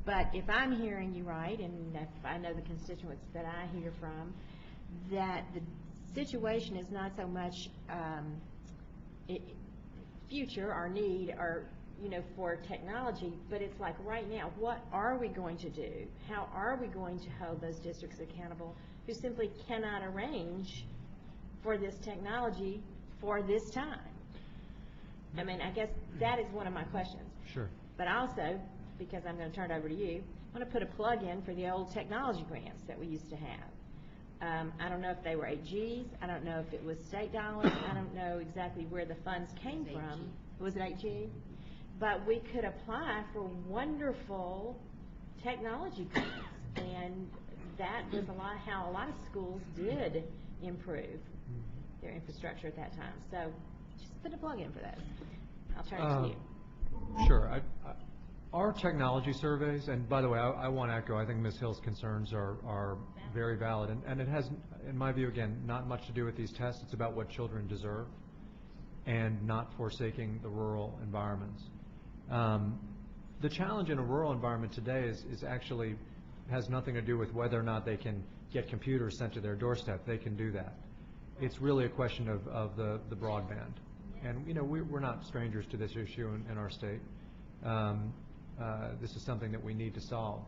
But if I'm hearing you right, and if I know the constituents that I hear from, that the situation is not so much future or need or for technology, but it's like right now, what are we going to do? How are we going to hold those districts accountable who simply cannot arrange for this technology for this time? I mean, I guess that is one of my questions. Sure. But also, because I'm going to turn it over to you, I want to put a plug in for the old technology grants that we used to have. I don't know if they were AGs. I don't know if it was state dollars. I don't know exactly where the funds came from. Was it AG? But we could apply for wonderful technology grants, and that was how a lot of schools did improve their infrastructure at that time. So just put a plug in for that. I'll turn it to you. Sure. Our technology surveys, and by the way, I want to echo, I think Ms. Hill's concerns are very valid, and it has, in my view, again, not much to do with these tests. It's about what children deserve and not forsaking the rural environments. The challenge in a rural environment today is actually has nothing to do with whether or not they can get computers sent to their doorstep. They can do that. It's really a question of the broadband. And, we're not strangers to this issue in our state. This is something that we need to solve.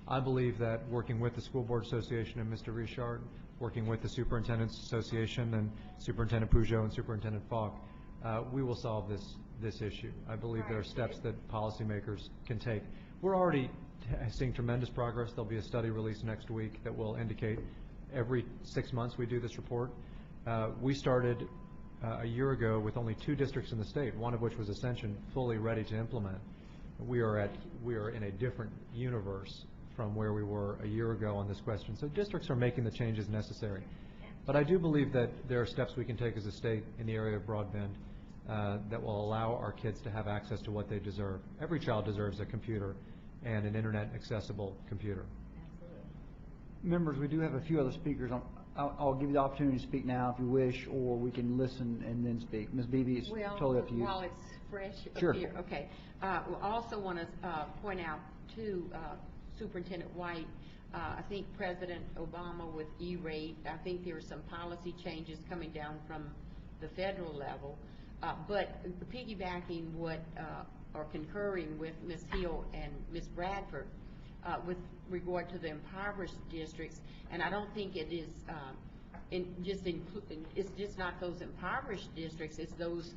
I believe that working with the School Board Association and Mr. Richard, working with the Superintendent's Association and Superintendent Peugeot and Superintendent Falk, we will solve this issue. I believe there are steps that policymakers can take. We're already seeing tremendous progress. There'll be a study released next week that will indicate every 6 months we do this report. We started a year ago with only 2 districts in the state, one of which was Ascension, fully ready to implement. We are in a different universe from where we were a year ago on this question. So districts are making the changes necessary. But I do believe that there are steps we can take as a state in the area of broadband that will allow our kids to have access to what they deserve. Every child deserves a computer and an internet accessible computer. Members, we do have a few other speakers. I'll give you the opportunity to speak now if you wish, or we can listen and then speak. Ms. Beebe, it's totally up to you. While it's fresh Sure. up here, okay. We also want to point out to Superintendent White, I think President Obama with E-rate, I think there are some policy changes coming down from the federal level, but piggybacking what, or concurring with Ms. Hill and Ms. Bradford, with regard to the impoverished districts, and I don't think it is it's just not those impoverished districts, it's those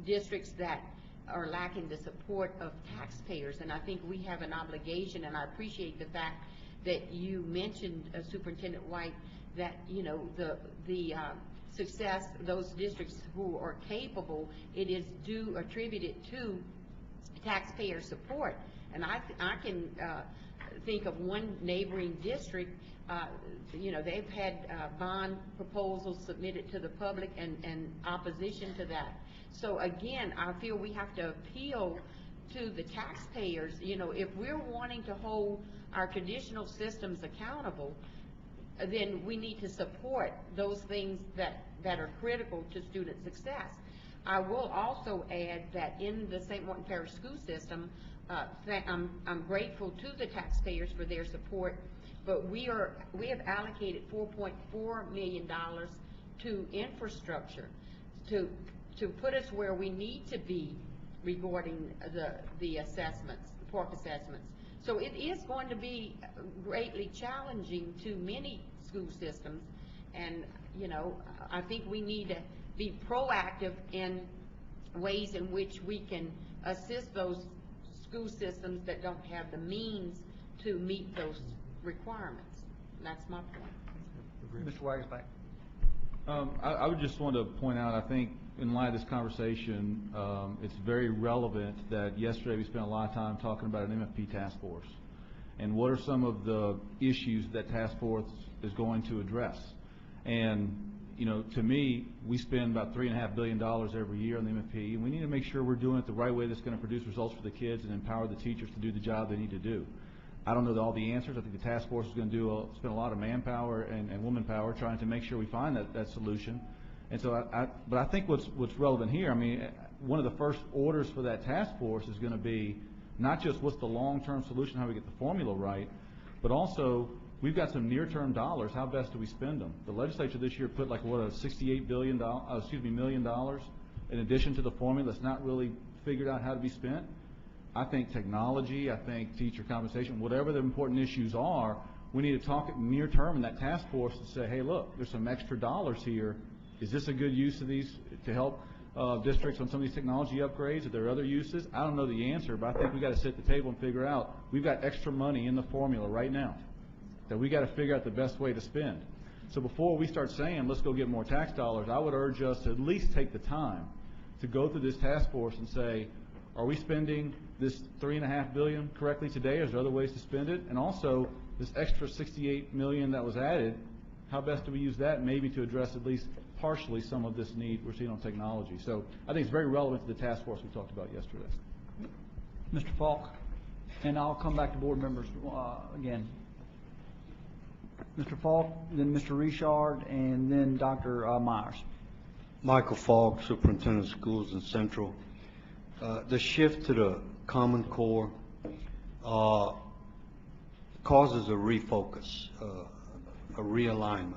districts that are lacking the support of taxpayers, and I think we have an obligation, and I appreciate the fact that you mentioned, Superintendent White, that, you know, the success, those districts who are capable, it is attributed to taxpayer support. And I can think of one neighboring district, you know, they've had bond proposals submitted to the public and opposition to that. So again, I feel we have to appeal to the taxpayers. You know, if we're wanting to hold our traditional systems accountable, then we need to support those things that are critical to student success. I will also add that in the St. Martin Parish school system, I'm grateful to the taxpayers for their support, but we have allocated $4.4 million to infrastructure to put us where we need to be regarding the assessments, the park assessments. So it is going to be greatly challenging to many school systems, and you know, I think we need to be proactive in ways in which we can assist those school systems that don't have the means to meet those requirements. And that's my point. Mr. Wagersback. I would just want to point out, I think in light of this conversation, it's very relevant that yesterday we spent a lot of time talking about an MFP task force and what are some of the issues that task force is going to address. And you know, to me, we spend about $3.5 billion every year on the MFP, and we need to make sure we're doing it the right way that's going to produce results for the kids and empower the teachers to do the job they need to do. I don't know all the answers. I think the task force is going to spend a lot of manpower and woman power trying to make sure we find that solution. And so, but I think what's relevant here, I mean, one of the first orders for that task force is going to be not just what's the long-term solution, how we get the formula right, but also we've got some near-term dollars. How best do we spend them? The legislature this year put like what, a $68 million in addition to the formula that's not really figured out how to be spent. I think technology, I think teacher compensation, whatever the important issues are, we need to talk near term in that task force and say, hey, look, there's some extra dollars here. Is this a good use of these to help districts on some of these technology upgrades? Are there other uses? I don't know the answer, but I think we've got to sit at the table and figure out, we've got extra money in the formula right now that we got to figure out the best way to spend. So before we start saying, let's go get more tax dollars, I would urge us to at least take the time to go through this task force and say, are we spending this $3.5 billion correctly today? Is there other ways to spend it? And also, this extra $68 million that was added, how best do we use that maybe to address at least partially some of this need we're seeing on technology? So I think it's very relevant to the task force we talked about yesterday. Mr. Falk, and I'll come back to board members again. Mr. Falk, then Mr. Richard, and then Dr. Myers. Michael Falk, Superintendent of Schools in Central. The shift to the Common Core causes a refocus, a realignment.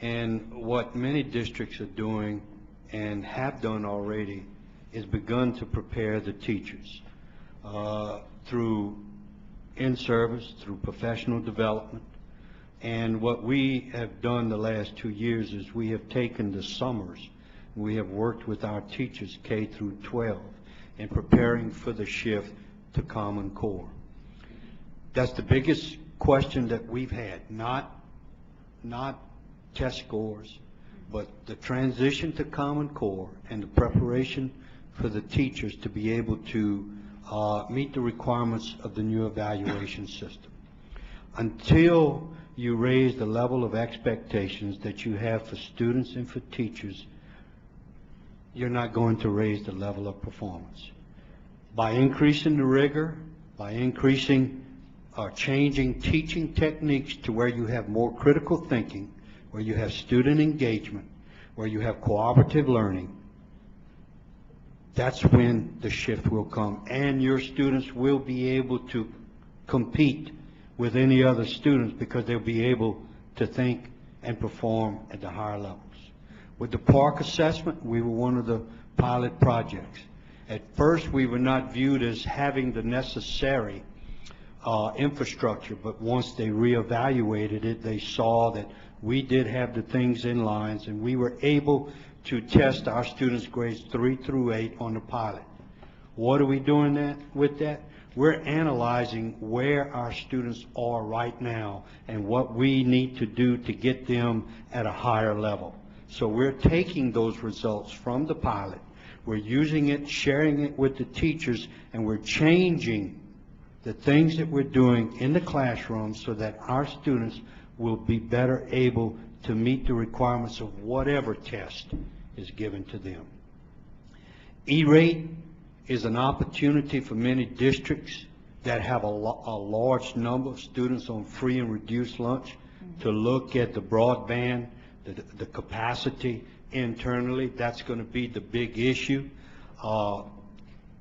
And what many districts are doing and have done already is begun to prepare the teachers through in-service, through professional development. And what we have done the last 2 years is we have taken the summers, we have worked with our teachers K through 12 in preparing for the shift to Common Core. That's the biggest question that we've had, not test scores, but the transition to Common Core and the preparation for the teachers to be able to meet the requirements of the new evaluation system. Until you raise the level of expectations that you have for students and for teachers, you're not going to raise the level of performance. By increasing the rigor, by increasing or changing teaching techniques to where you have more critical thinking, where you have student engagement, where you have cooperative learning, that's when the shift will come, and your students will be able to compete with any other students because they'll be able to think and perform at the higher levels. With the Park assessment, we were one of the pilot projects. At first, we were not viewed as having the necessary infrastructure, but once they reevaluated it, they saw that we did have the things in lines, and we were able to test our students' grades 3 through 8 on the pilot. What are we doing with that? We're analyzing where our students are right now and what we need to do to get them at a higher level. So we're taking those results from the pilot, we're using it, sharing it with the teachers, and we're changing the things that we're doing in the classroom so that our students will be better able to meet the requirements of whatever test is given to them. E-rate is an opportunity for many districts that have a large number of students on free and reduced lunch to look at the broadband, the capacity internally. That's going to be the big issue.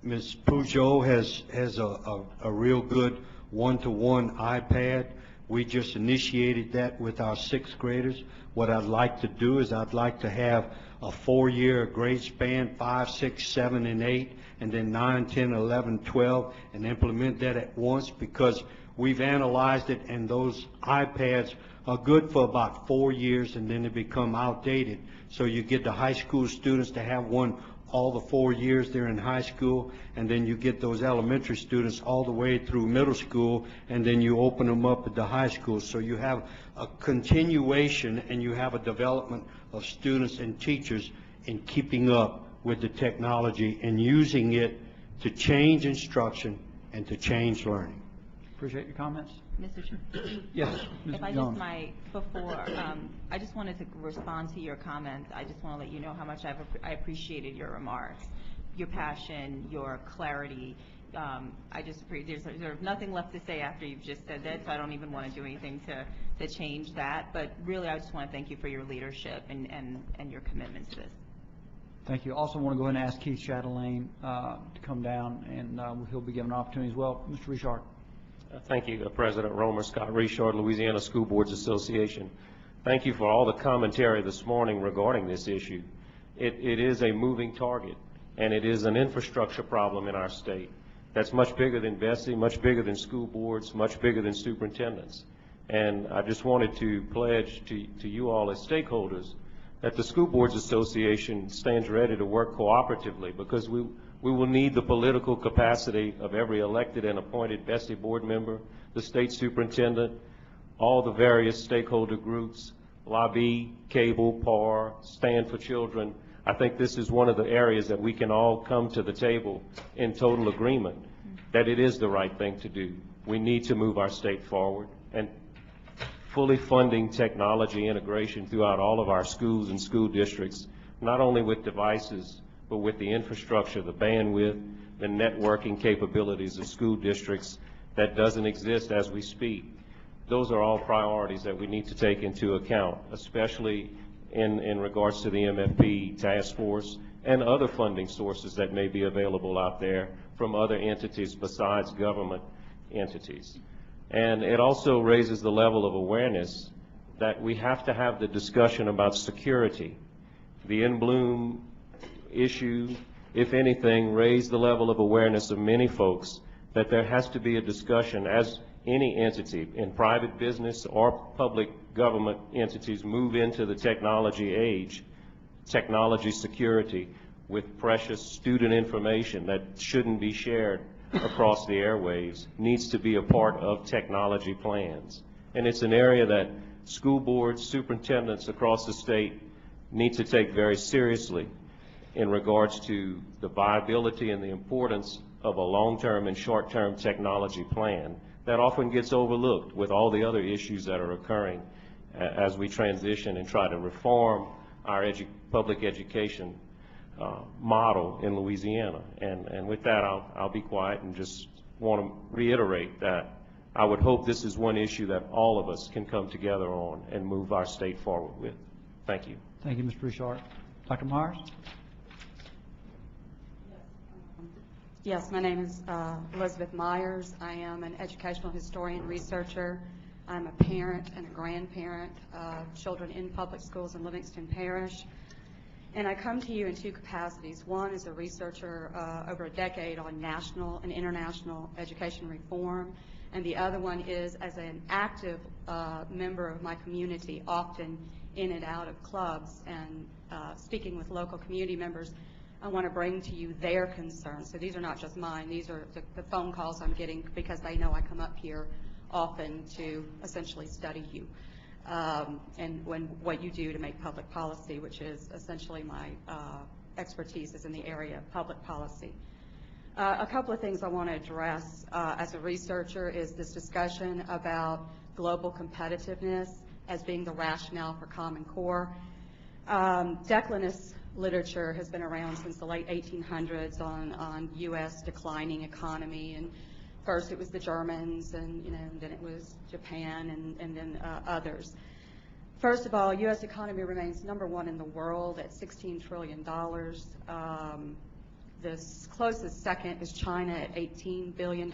Ms. Peugeot has a real good one-to-one iPad. We just initiated that with our 6th graders. What I'd like to do is I'd like to have a 4-year grade span, 5, 6, 7, and 8, and then 9, 10, 11, 12, and implement that at once, because we've analyzed it, and those iPads are good for about 4 years, and then they become outdated. So you get the high school students to have one all the 4 years they're in high school, and then you get those elementary students all the way through middle school, and then you open them up at the high school. So you have a continuation, and you have a development of students and teachers in keeping up with the technology and using it to change instruction and to change learning. Appreciate your comments. Mr. Chairman? Yes, Ms. If I Jones. just might, before, I just wanted to respond to your comments. I just want to let you know how much I appreciated your remarks, your passion, your clarity. I just there's nothing left to say after you've just said that, so I don't even want to do anything to change that. But really, I just want to thank you for your leadership and your commitment to this. Thank you. Also want to go ahead and ask Keith Chatelaine to come down, and he'll be given an opportunity as well. Mr. Richard. Thank you, President Romer. Scott Richard, Louisiana School Boards Association. Thank you for all the commentary this morning regarding this issue. It is a moving target, and it is an infrastructure problem in our state that's much bigger than BESE, much bigger than school boards, much bigger than superintendents. And I just wanted to pledge to you all as stakeholders that the School Boards Association stands ready to work cooperatively, because we will need the political capacity of every elected and appointed BESE board member, the state superintendent, all the various stakeholder groups, lobby, cable, PAR, Stand for Children. I think this is one of the areas that we can all come to the table in total agreement that it is the right thing to do. We need to move our state forward, and fully funding technology integration throughout all of our schools and school districts, not only with devices, but with the infrastructure, the bandwidth, the networking capabilities of school districts that doesn't exist as we speak. Those are all priorities that we need to take into account, especially in regards to the MFP task force and other funding sources that may be available out there from other entities besides government entities. And it also raises the level of awareness that we have to have the discussion about security. The In Bloom issue, if anything, raised the level of awareness of many folks that there has to be a discussion as any entity in private business or public government entities move into the technology age, technology security with precious student information that shouldn't be shared across the airwaves needs to be a part of technology plans. And it's an area that school boards, superintendents across the state need to take very seriously in regards to the viability and the importance of a long-term and short-term technology plan that often gets overlooked with all the other issues that are occurring as we transition and try to reform our public education model in Louisiana. And with that, I'll be quiet and just want to reiterate that I would hope this is one issue that all of us can come together on and move our state forward with. Thank you. Thank you, Mr. Bouchard. Dr. Myers? Yes, my name is Elizabeth Myers. I am an educational historian researcher. I'm a parent and a grandparent of children in public schools in Livingston Parish. And I come to you in two capacities. One is a researcher over a decade on national and international education reform, and the other one is as an active member of my community, often in and out of clubs and speaking with local community members. I want to bring to you their concerns. So these are not just mine. These are the phone calls I'm getting because they know I come up here often to essentially study you and what you do to make public policy, which is essentially my expertise is in the area of public policy. A couple of things I want to address as a researcher is this discussion about global competitiveness as being the rationale for Common Core. Declinist literature has been around since the late 1800s on U.S. declining economy, and first it was the Germans, and then it was Japan, and then others. First of all, U.S. economy remains #1 in the world at $16 trillion. The closest second is China at $18 billion.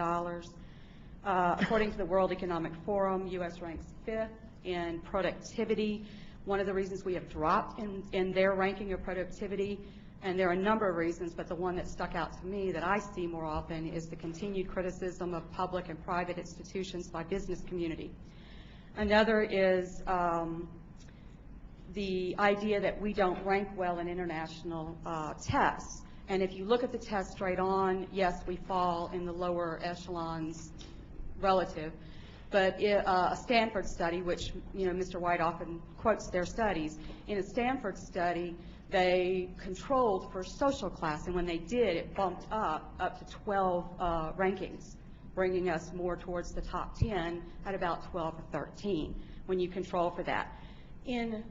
According to the World Economic Forum, U.S. ranks 5th in productivity. One of the reasons we have dropped in their ranking of productivity, and there are a number of reasons, but the one that stuck out to me that I see more often is the continued criticism of public and private institutions by business community. Another is the idea that we don't rank well in international tests. And if you look at the test straight on, yes, we fall in the lower echelons relative. But a Stanford study, which Mr. White often quotes their studies, in a Stanford study, they controlled for social class, and when they did, it bumped up to 12 rankings, bringing us more towards the top 10 at about 12 or 13 when you control for that. In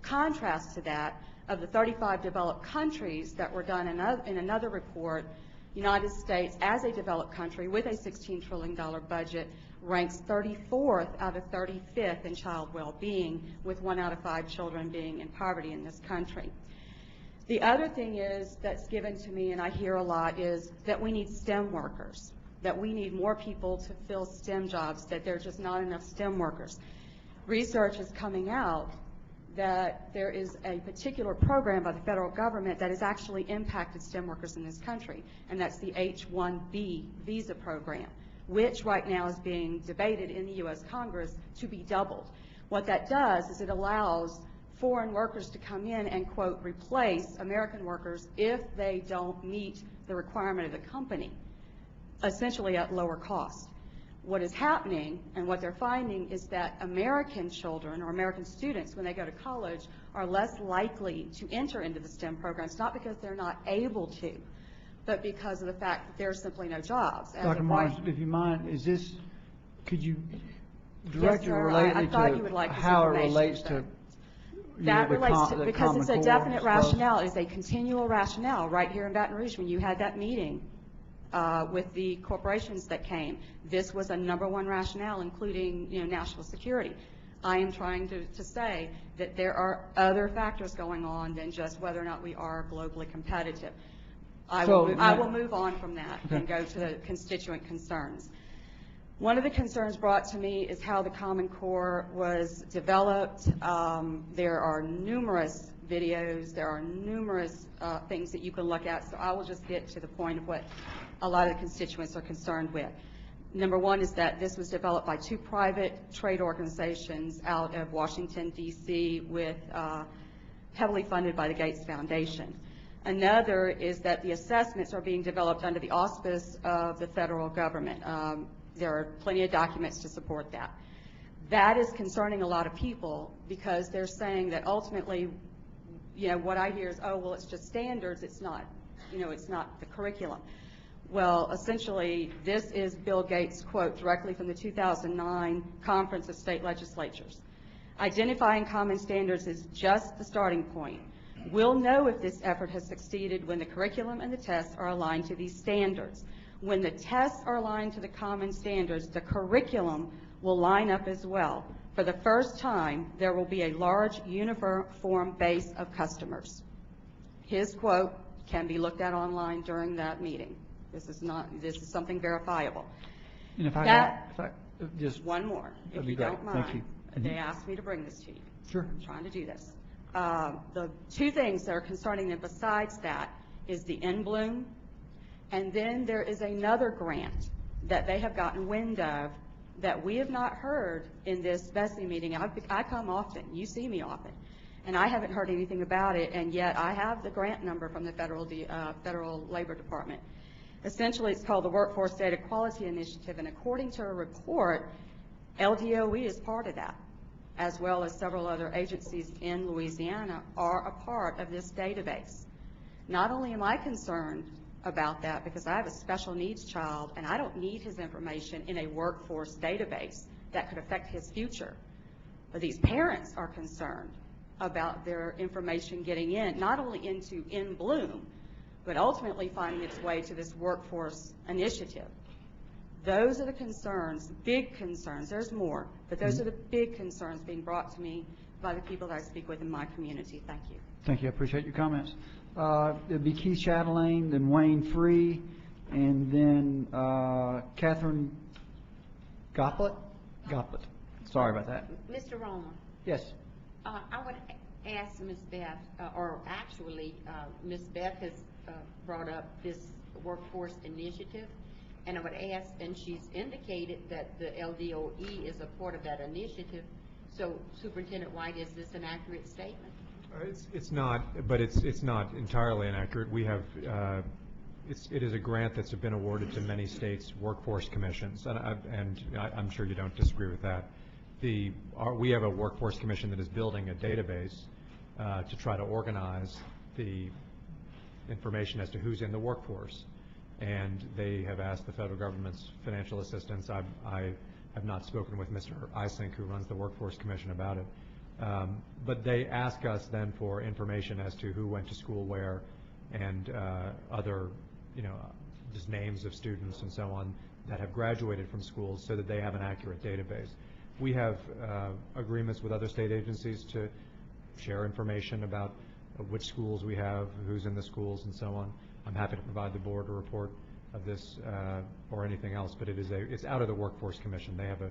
contrast to that, of the 35 developed countries that were done in another report, United States, as a developed country with a $16 trillion budget, ranks 34th out of 35th in child well-being, with 1 out of 5 children being in poverty in this country. The other thing is that's given to me, and I hear a lot, is that we need STEM workers, that we need more people to fill STEM jobs, that there are just not enough STEM workers. Research is coming out that there is a particular program by the federal government that has actually impacted STEM workers in this country, and that's the H-1B visa program, which right now is being debated in the U.S. Congress to be doubled. What that does is it allows foreign workers to come in and, quote, replace American workers if they don't meet the requirement of the company, essentially at lower cost. What is happening and what they're finding is that American children or American students, when they go to college, are less likely to enter into the STEM programs, not because they're not able to, but because of the fact that there are simply no jobs. Dr. Myers, if you mind, could you direct it relatedly to how it relates to that relates to, because it's a definite rationale. It's a continual rationale right here in Baton Rouge. When you had that meeting with the corporations that came, this was a #1 rationale, including national security. I am trying to say that there are other factors going on than just whether or not we are globally competitive. I will move on from that and go to the constituent concerns. One of the concerns brought to me is how the Common Core was developed. There are numerous videos, there are numerous things that you can look at, so I will just get to the point of what a lot of the constituents are concerned with. Number one is that this was developed by two private trade organizations out of Washington, D.C., with heavily funded by the Gates Foundation. Another is that the assessments are being developed under the auspice of the federal government. There are plenty of documents to support that. That is concerning a lot of people because they're saying that ultimately, what I hear is, oh, well, it's just standards. It's not, it's not the curriculum. Well, essentially, this is Bill Gates' quote directly from the 2009 Conference of State Legislatures. Identifying common standards is just the starting point. We'll know if this effort has succeeded when the curriculum and the tests are aligned to these standards. When the tests are aligned to the common standards, the curriculum will line up as well. For the first time, there will be a large uniform base of customers. His quote can be looked at online during that meeting. This is something verifiable. And if I just one more, if you don't mind. Thank you. They asked me to bring this to you. Sure. I'm trying to do this. The two things that are concerning them besides that is the In Bloom, and then there is another grant that they have gotten wind of that we have not heard in this BESE meeting. I come often. You see me often. And I haven't heard anything about it, and yet I have the grant number from the Federal Labor Department. Essentially, it's called the Workforce Data Quality Initiative, and according to a report, LDOE is part of that, as well as several other agencies in Louisiana are a part of this database. Not only am I concerned about that because I have a special needs child and I don't need his information in a workforce database that could affect his future, but these parents are concerned about their information getting in, not only into In Bloom, but ultimately finding its way to this workforce initiative. Those are the concerns, big concerns. There's more, but those are the big concerns being brought to me by the people that I speak with in my community. Thank you. Thank you. I appreciate your comments. It'll be Keith Chatelaine, then Wayne Free, and then Catherine Goplett. Sorry about that. Mr. Romer. Yes. I would ask Ms. Beth, or actually Ms. Beth has brought up this workforce initiative, and I would ask, and she's indicated that the LDOE is a part of that initiative. So, Superintendent White, is this an accurate statement? It's not, but it's not entirely inaccurate. We have, it is a grant that's been awarded to many states' workforce commissions, and I'm sure you don't disagree with that. We have a workforce commission that is building a database to try to organize the information as to who's in the workforce, and they have asked the federal government's financial assistance. I have not spoken with Mr. Isink, who runs the workforce commission, about it. But they ask us then for information as to who went to school where and other, just names of students and so on that have graduated from schools so that they have an accurate database. We have agreements with other state agencies to share information about which schools we have, who's in the schools, and so on. I'm happy to provide the board a report of this or anything else, but it's out of the Workforce Commission. They have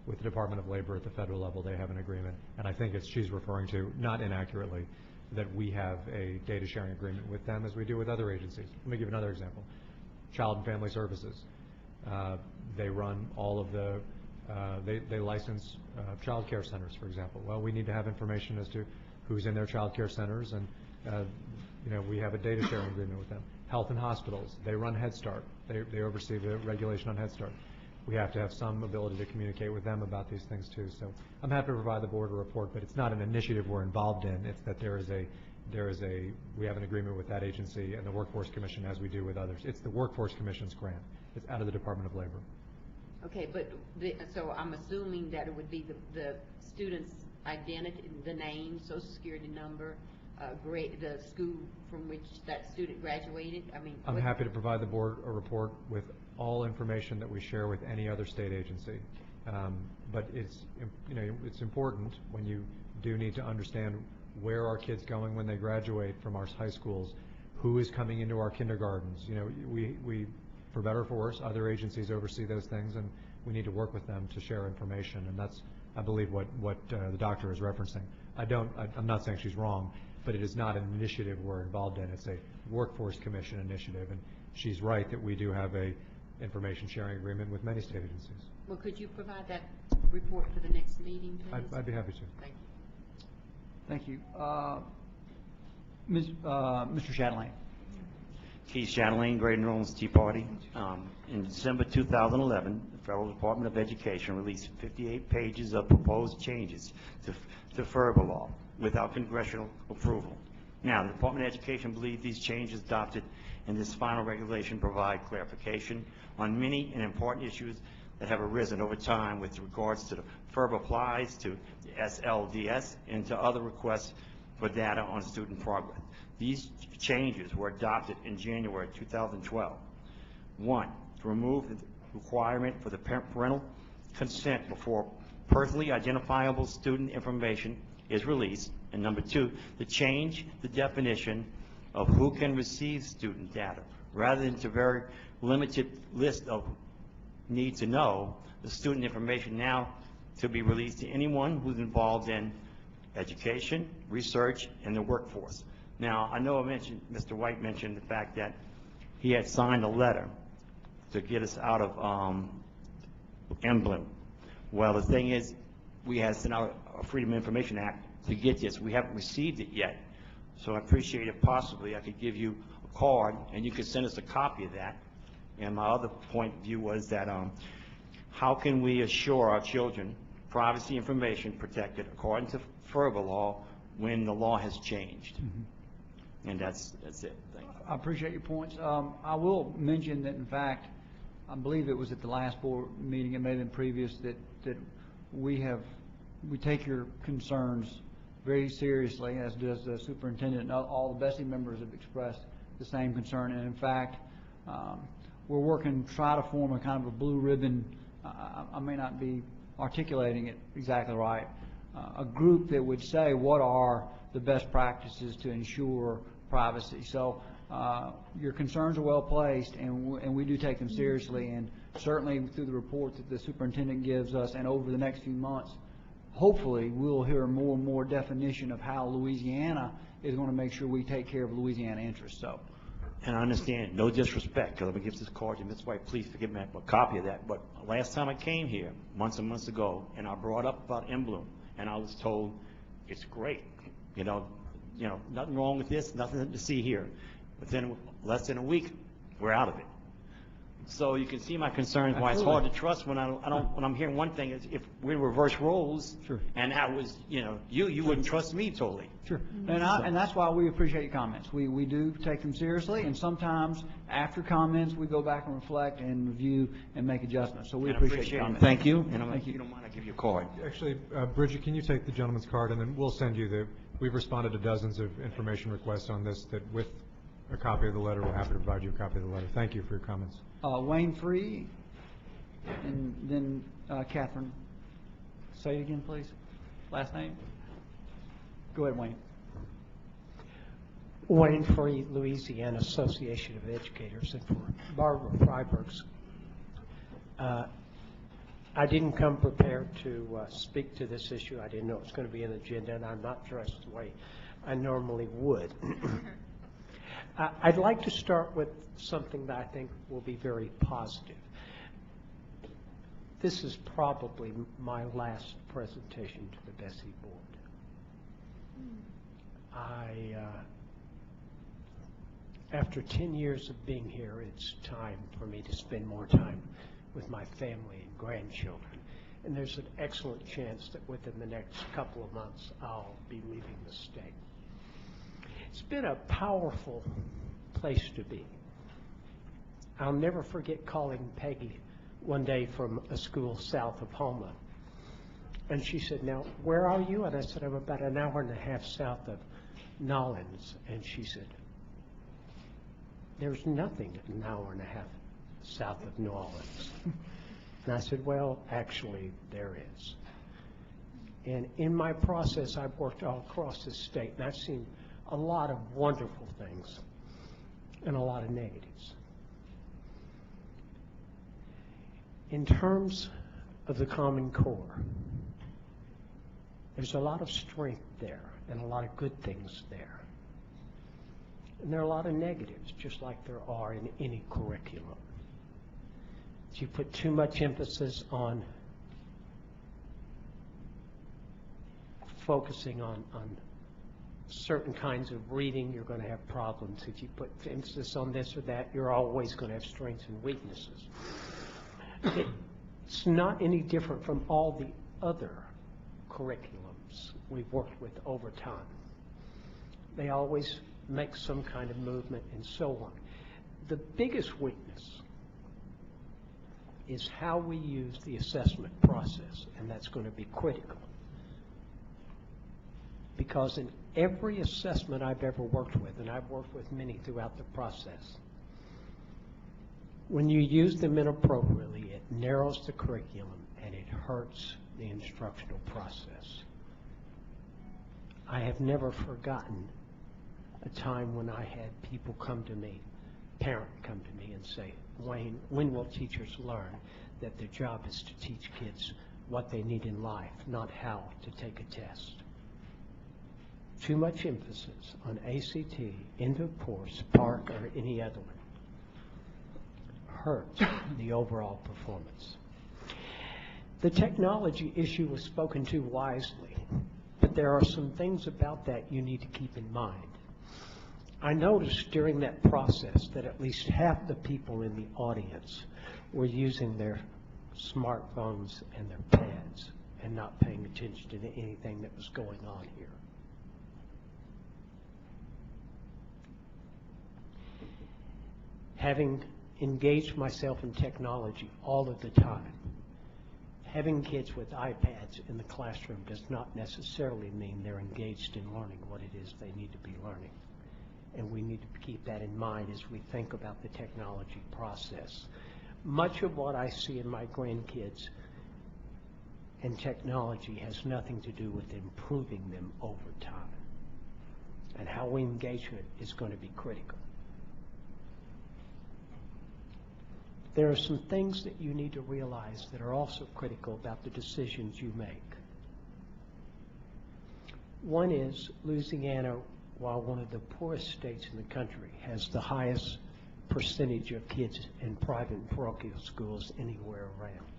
with the Department of Labor at the federal level, they have an agreement, and I think she's referring to, not inaccurately, that we have a data sharing agreement with them as we do with other agencies. Let me give another example. Child and Family Services. They run all of the, they license child care centers, for example. Well, we need to have information as to who's in their child care centers, and we have a data sharing agreement with them. Health and hospitals, they run Head Start. They oversee the regulation on Head Start. We have to have some ability to communicate with them about these things too. So I'm happy to provide the board a report, but it's not an initiative we're involved in. It's that we have an agreement with that agency and the Workforce Commission as we do with others. It's the Workforce Commission's grant. It's out of the Department of Labor. Okay, but so I'm assuming that it would be the student's identity, the name, social security number, grade, the school from which that student graduated. I'm happy to provide the board a report with all information that we share with any other state agency. But it's important when you do need to understand where are kids going when they graduate from our high schools, who is coming into our kindergartens. We for better or for worse, other agencies oversee those things, and we need to work with them to share information, and that's, I believe, what the doctor is referencing. I'm not saying she's wrong. but it is not an initiative we're involved in. It's a Workforce Commission initiative, and she's right that we do have a information sharing agreement with many state agencies. Well, could you provide that report for the next meeting, please? I'd be happy to. Thank you. Thank you. Mr. Chatelain. Keith Chatelain, Great Enrollment's Tea Party. In December 2011, the Federal Department of Education released 58 pages of proposed changes to FERPA law without congressional approval. Now, the Department of Education believes these changes adopted in this final regulation provide clarification on many and important issues that have arisen over time with regards to the FERPA applies to the SLDS and to other requests for data on student progress. These changes were adopted in January 2012. One, to remove the requirement for the parental consent before personally identifiable student information is released. And number two, to change the definition of who can receive student data. Rather than to very limited list of need to know, the student information now to be released to anyone who's involved in education, research, and the workforce. Now, I know Mr. White mentioned the fact that he had signed a letter to get us out of Emblem. Well, the thing is, we had sent out a Freedom of Information Act to get this. We haven't received it yet. So I appreciate if possibly I could give you a card and you could send us a copy of that. And my other point of view was that how can we assure our children privacy information protected according to FERPA law when the law has changed? Mm-hmm. And that's it. Thank you. I appreciate your points. I will mention that, in fact, I believe it was at the last board meeting, it may have been previous, that we take your concerns very seriously, as does the superintendent, and all the BESE members have expressed the same concern. And in fact, we're working to try to form a kind of a blue ribbon, I may not be articulating it exactly right, a group that would say what are the best practices to ensure privacy. So your concerns are well placed, and we do take them seriously, and certainly through the report that the superintendent gives us and over the next few months, hopefully we'll hear more and more definition of how Louisiana is going to make sure we take care of Louisiana interests. So. And I understand, no disrespect, because I'm going to give this card to Ms. White. Please forgive me a copy of that. But last time I came here, months and months ago, and I brought up about Emblem, and I was told it's great. You know, nothing wrong with this, nothing to see here. Within less than a week, we're out of it. So you can see my concerns why it's hard to trust when when I'm hearing one thing is if we reverse roles, sure, and that was you wouldn't trust me totally. Sure, and that's why we appreciate your comments. We do take them seriously, and sometimes after comments we go back and reflect and review and make adjustments. So we appreciate your comments. Thank you, and if you don't mind, I'll give you a card. Actually, Bridget, can you take the gentleman's card, and then we'll send you we've responded to dozens of information requests on this that with a copy of the letter, we're happy to provide you a copy of the letter. Thank you for your comments. Wayne Free, and then Catherine. Say it again, please. Last name. Go ahead, Wayne. Wayne Free, Louisiana Association of Educators, and for Barbara Freiberg's. I didn't come prepared to speak to this issue. I didn't know it was going to be an agenda, and I'm not dressed the way I normally would. I'd like to start with something that I think will be very positive. This is probably my last presentation to the BESE board. After 10 years of being here, it's time for me to spend more time with my family and grandchildren. And there's an excellent chance that within the next couple of months, I'll be leaving the state. It's been a powerful place to be. I'll never forget calling Peggy one day from a school south of Houma. And she said, "Now, where are you?" And I said, "I'm about an hour and a half south of Nolens." And she said, "There's nothing an hour and a half south of New Orleans." And I said, "Well, actually, there is." And in my process, I've worked all across the state, and I've seen a lot of wonderful things and a lot of negatives. In terms of the Common Core, there's a lot of strength there. and a lot of good things there. And there are a lot of negatives, just like there are in any curriculum. If you put too much emphasis on focusing on certain kinds of reading, you're going to have problems. If you put emphasis on this or that, you're always going to have strengths and weaknesses. It's not any different from all the other curriculums we've worked with over time. They always make some kind of movement and so on. The biggest weakness is how we use the assessment process, and that's going to be critical. Because in every assessment I've ever worked with, and I've worked with many throughout the process, when you use them inappropriately, it narrows the curriculum and it hurts the instructional process. I have never forgotten a time when I had people come to me, parent come to me and say, Wayne, when will teachers learn that their job is to teach kids what they need in life, not how to take a test? Too much emphasis on ACT, end of course, PARC, or any other one hurts the overall performance. The technology issue was spoken to wisely, but there are some things about that you need to keep in mind. I noticed during that process that at least half the people in the audience were using their smartphones and their pads and not paying attention to anything that was going on here. Having engaged myself in technology all of the time, having kids with iPads in the classroom does not necessarily mean they're engaged in learning what it is they need to be learning. And we need to keep that in mind as we think about the technology process. Much of what I see in my grandkids and technology has nothing to do with improving them over time. And how we engage with it is going to be critical. There are some things that you need to realize that are also critical about the decisions you make. One is Louisiana, while one of the poorest states in the country, has the highest percentage of kids in private and parochial schools anywhere around.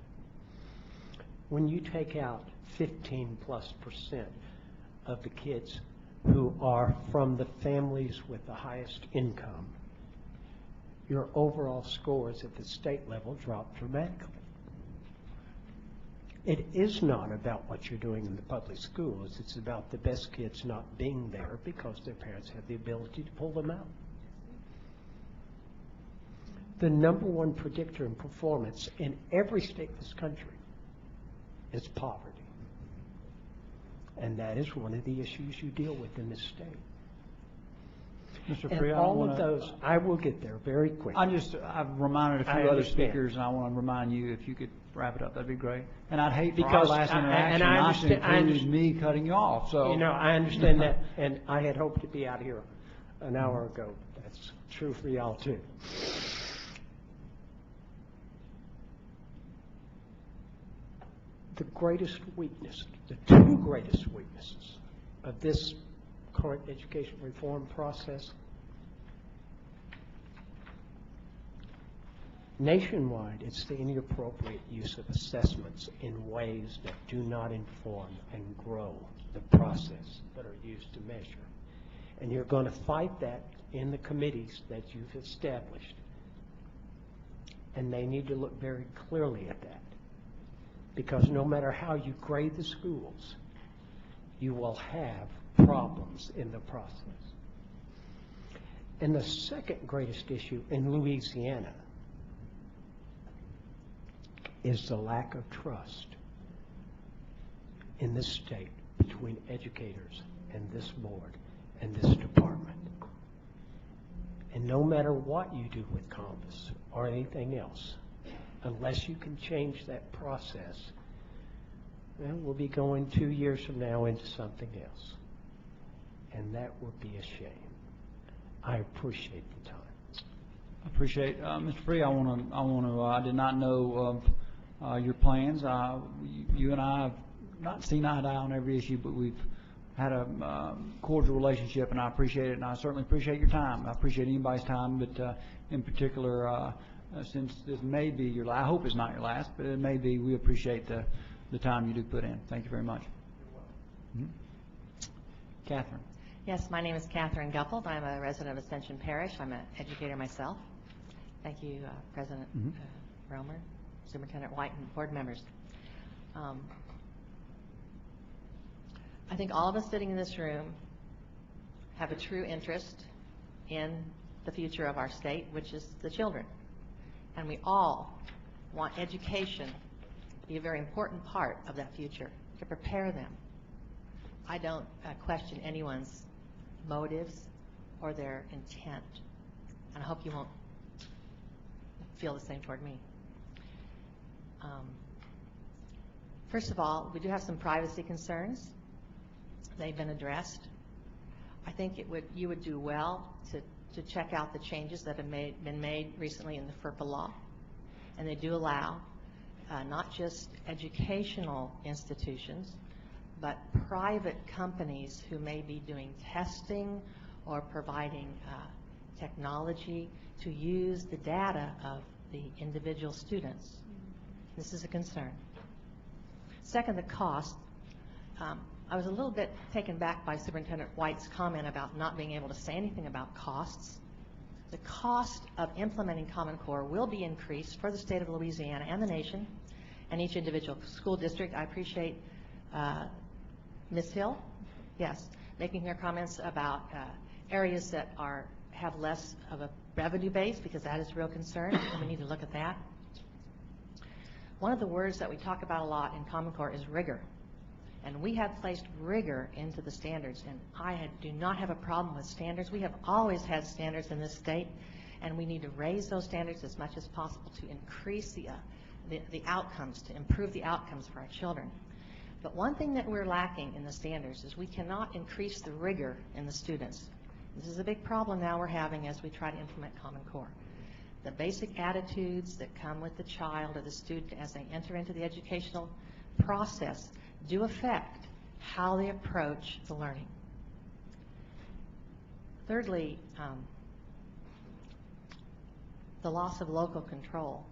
When you take out 15+% of the kids who are from the families with the highest income, your overall scores at the state level drop dramatically. It is not about what you're doing in the public schools. It's about the best kids not being there because their parents have the ability to pull them out. The number one predictor in performance in every state in this country is poverty. And that is one of the issues you deal with in this state. Mr. Free, And all of those, I will get there very quickly. I've reminded a few I other understand. speakers, and I want to remind you, if you could wrap it up, that'd be great. And I'd hate for our Because last I interaction not to understand- include me cutting you off, so. You know, I understand that, and I had hoped to be out here an hour ago. That's true for y'all too. The greatest weakness, the two greatest weaknesses of this current education reform process, nationwide, it's the inappropriate use of assessments in ways that do not inform and grow the process that are used to measure. And you're going to fight that in the committees that you've established. And they need to look very clearly at that. Because no matter how you grade the schools, you will have problems in the process. And the second greatest issue in Louisiana is the lack of trust in this state between educators and this board and this department. And no matter what you do with Compass or anything else, unless you can change that process, well, we'll be going 2 years from now into something else. And that would be a shame. I appreciate the time. I appreciate, Mr. Free, I did not know of your plans. You and I have not seen eye to eye on every issue, but we've had a cordial relationship, and I appreciate it, and I certainly appreciate your time. I appreciate anybody's time, but in particular, since this may be your last, I hope it's not your last, but it may be, we appreciate the time you do put in. Thank you very much. Catherine. Yes, my name is Catherine Guppold. I'm a resident of Ascension Parish. I'm an educator myself. Thank you, President Romer, Superintendent White, and board members. I think all of us sitting in this room have a true interest in the future of our state, which is the children. And we all want education to be a very important part of that future, to prepare them. I don't question anyone's motives or their intent, and I hope you won't feel the same toward me. First of all, we do have some privacy concerns. They've been addressed. I think you would do well to check out the changes that have been made recently in the FERPA law, and they do allow not just educational institutions, but private companies who may be doing testing or providing technology to use the data of the individual students. This is a concern. Second, the cost. I was a little bit taken back by Superintendent White's comment about not being able to say anything about costs. The cost of implementing Common Core will be increased for the state of Louisiana and the nation and each individual school district. I appreciate Ms. Hill, yes, making her comments about areas that have less of a revenue base, because that is a real concern, and we need to look at that. One of the words that we talk about a lot in Common Core is rigor. And we have placed rigor into the standards, and I do not have a problem with standards. We have always had standards in this state, and we need to raise those standards as much as possible to increase the outcomes, to improve the outcomes for our children. But one thing that we're lacking in the standards is we cannot increase the rigor in the students. This is a big problem now we're having as we try to implement Common Core. The basic attitudes that come with the child or the student as they enter into the educational process do affect how they approach the learning. Thirdly, the loss of local control.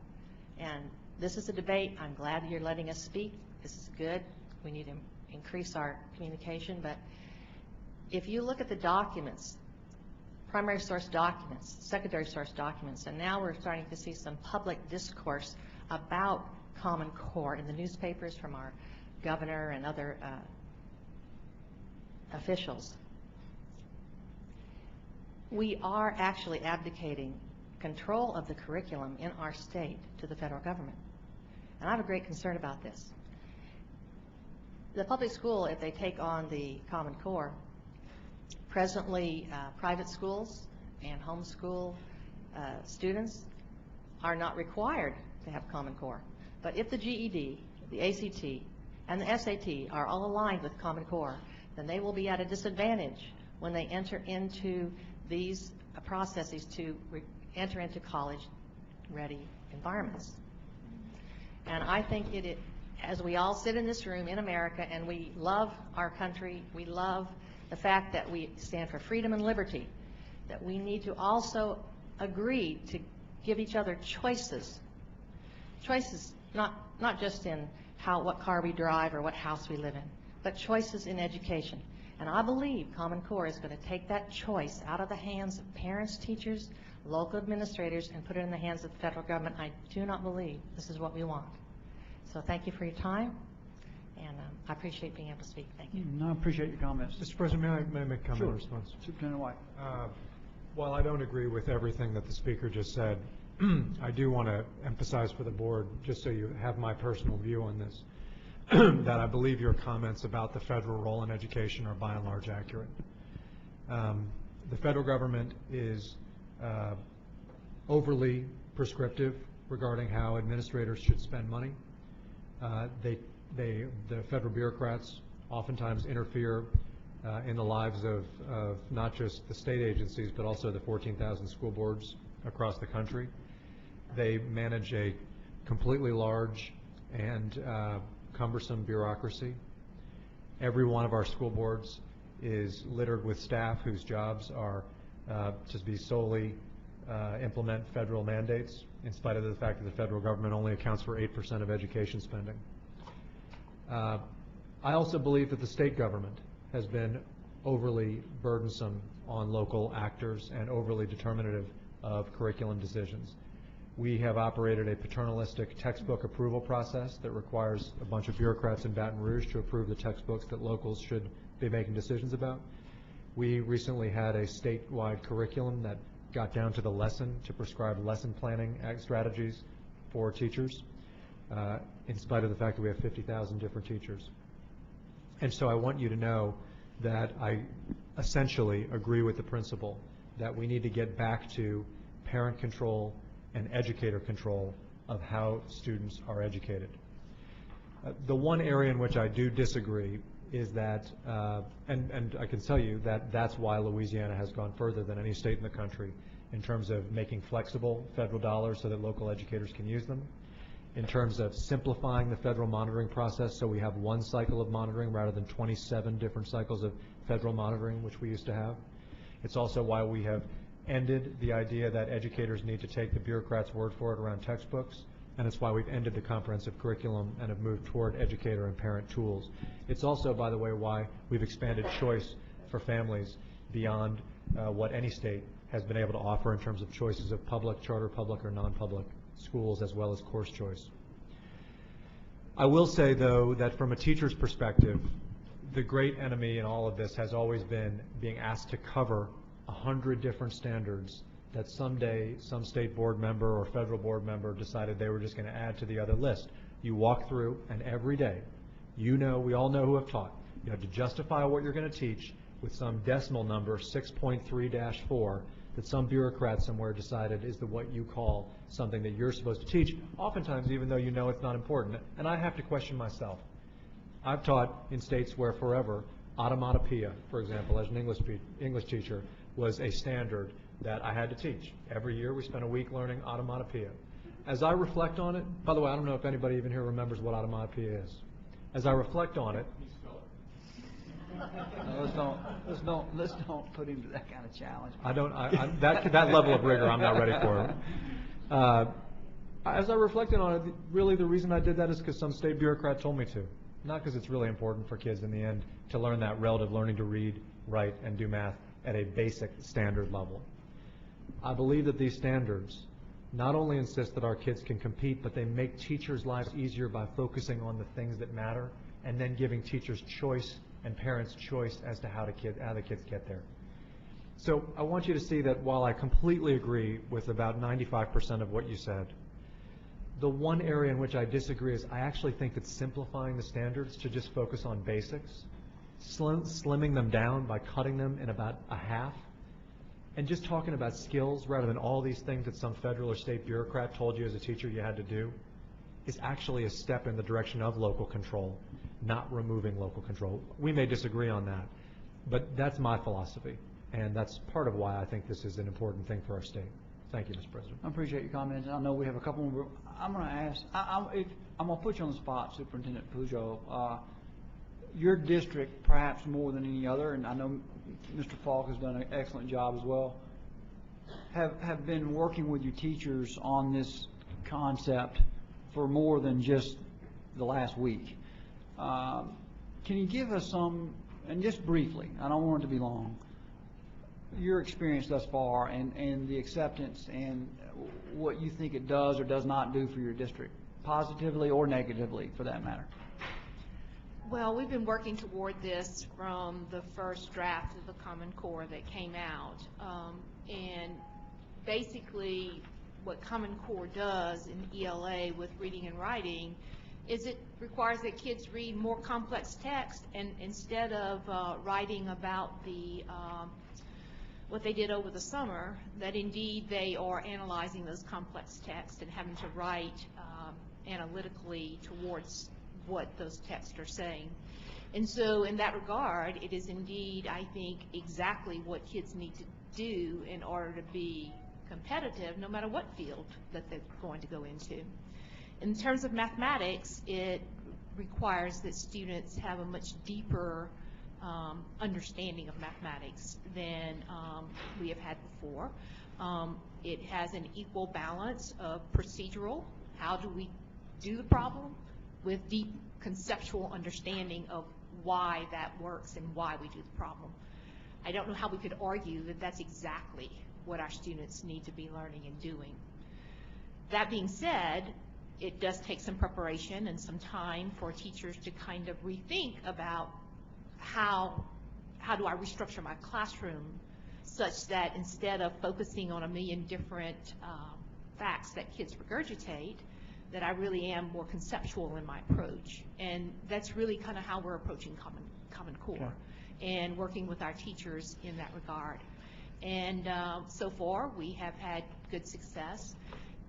And this is a debate. I'm glad you're letting us speak. This is good. We need to increase our communication. But if you look at the documents, primary source documents, secondary source documents, and now we're starting to see some public discourse about Common Core in the newspapers from our governor and other officials. We are actually abdicating control of the curriculum in our state to the federal government. And I have a great concern about this. The public school, if they take on the Common Core, presently private schools and homeschool students are not required to have Common Core. But if the GED, the ACT, and the SAT are all aligned with Common Core, then they will be at a disadvantage when they enter into these processes to enter into college-ready environments. And I think as we all sit in this room in America and we love our country, we love the fact that we stand for freedom and liberty, that we need to also agree to give each other choices. Choices not just in what car we drive or what house we live in, but choices in education. And I believe Common Core is going to take that choice out of the hands of parents, teachers, local administrators, and put it in the hands of the federal government. I do not believe this is what we want. So thank you for your time, and I appreciate being able to speak. Thank you. I appreciate your comments. Mr. President, may I make a comment in response? Superintendent White. While I don't agree with everything that the speaker just said, I do want to emphasize for the board, just so you have my personal view on this, that I believe your comments about the federal role in education are by and large accurate. The federal government is overly prescriptive regarding how administrators should spend money. The federal bureaucrats oftentimes interfere in the lives of not just the state agencies, but also the 14,000 school boards across the country. They manage a completely large and cumbersome bureaucracy. Every one of our school boards is littered with staff whose jobs are to be solely implement federal mandates, in spite of the fact that the federal government only accounts for 8% of education spending. I also believe that the state government has been overly burdensome on local actors and overly determinative of curriculum decisions. We have operated a paternalistic textbook approval process that requires a bunch of bureaucrats in Baton Rouge to approve the textbooks that locals should be making decisions about. We recently had a statewide curriculum that got down to the lesson to prescribe lesson planning strategies for teachers, in spite of the fact that we have 50,000 different teachers. And so I want you to know that I essentially agree with the principle that we need to get back to parent control and educator control of how students are educated. The one area in which I do disagree is that, and I can tell you that that's why Louisiana has gone further than any state in the country in terms of making flexible federal dollars so that local educators can use them, in terms of simplifying the federal monitoring process so we have one cycle of monitoring rather than 27 different cycles of federal monitoring, which we used to have. It's also why we have ended the idea that educators need to take the bureaucrats' word for it around textbooks, and it's why we've ended the comprehensive curriculum and have moved toward educator and parent tools. It's also, by the way, why we've expanded choice for families beyond what any state has been able to offer in terms of choices of public, charter public, or non-public schools, as well as course choice. I will say, though, that from a teacher's perspective, the great enemy in all of this has always been being asked to cover 100 different standards that someday some state board member or federal board member decided they were just going to add to the other list. You walk through, and every day, you know, we all know who have taught, you have to justify what you're going to teach with some decimal number, 6.3-4, that some bureaucrat somewhere decided is what you call something that you're supposed to teach, oftentimes even though you know it's not important. And I have to question myself. I've taught in states where forever automatopoeia, for example, as an English teacher, was a standard that I had to teach. Every year we spent a week learning automatopoeia. As I reflect on it, by the way, I don't know if anybody even here remembers what automatopoeia is. As I reflect on it, Let's don't put him to that kind of challenge. That level of rigor I'm not ready for. As I reflected on it, really the reason I did that is because some state bureaucrat told me to. Not because it's really important for kids in the end to learn that relative learning to read, write, and do math at a basic standard level. I believe that these standards not only insist that our kids can compete, but they make teachers' lives easier by focusing on the things that matter and then giving teachers choice and parents choice as to how the kids get there. So I want you to see that while I completely agree with about 95% of what you said, the one area in which I disagree is I actually think that simplifying the standards to just focus on basics, slimming them down by cutting them in about a half, and just talking about skills rather than all these things that some federal or state bureaucrat told you as a teacher you had to do, is actually a step in the direction of local control, not removing local control. We may disagree on that, but that's my philosophy, and that's part of why I think this is an important thing for our state. Thank you, Mr. President. I appreciate your comments. I know we have a couple more. I'm going to ask, I'm going to put you on the spot, Superintendent Pujol. Your district, perhaps more than any other, and I know Mr. Falk has done an excellent job as well, have been working with your teachers on this concept for more than just the last week. Can you give us some, and just briefly, I don't want it to be long, your experience thus far and the acceptance and what you think it does or does not do for your district, positively or negatively for that matter? Well, we've been working toward this from the first draft of the Common Core that came out. And basically what Common Core does in ELA with reading and writing is it requires that kids read more complex text, and instead of writing about the what they did over the summer, that indeed they are analyzing those complex texts and having to write analytically towards what those texts are saying. And so in that regard, it is indeed, I think, exactly what kids need to do in order to be competitive, no matter what field that they're going to go into. In terms of mathematics, it requires that students have a much deeper understanding of mathematics than we have had before. It has an equal balance of procedural, how do we do the problem, with deep conceptual understanding of why that works and why we do the problem. I don't know how we could argue that that's exactly what our students need to be learning and doing. That being said, it does take some preparation and some time for teachers to kind of rethink about how do I restructure my classroom such that instead of focusing on a million different facts that kids regurgitate, that I really am more conceptual in my approach. And that's really kind of how we're approaching Common Core and working with our teachers in that regard. And so far, we have had good success.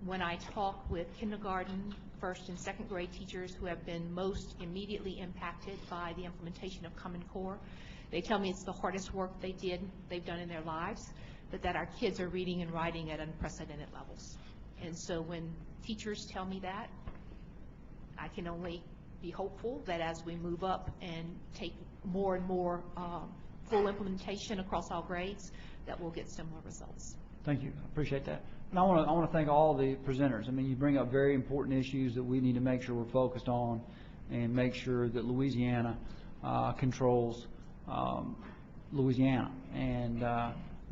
When I talk with kindergarten, first and second grade teachers who have been most immediately impacted by the implementation of Common Core, they tell me it's the hardest work they've done in their lives, but that our kids are reading and writing at unprecedented levels. And so when teachers tell me that, I can only be hopeful that as we move up and take more and more full implementation across all grades, that we'll get similar results. Thank you. I appreciate that. And I want to thank all the presenters. I mean, you bring up very important issues that we need to make sure we're focused on and make sure that Louisiana controls Louisiana. And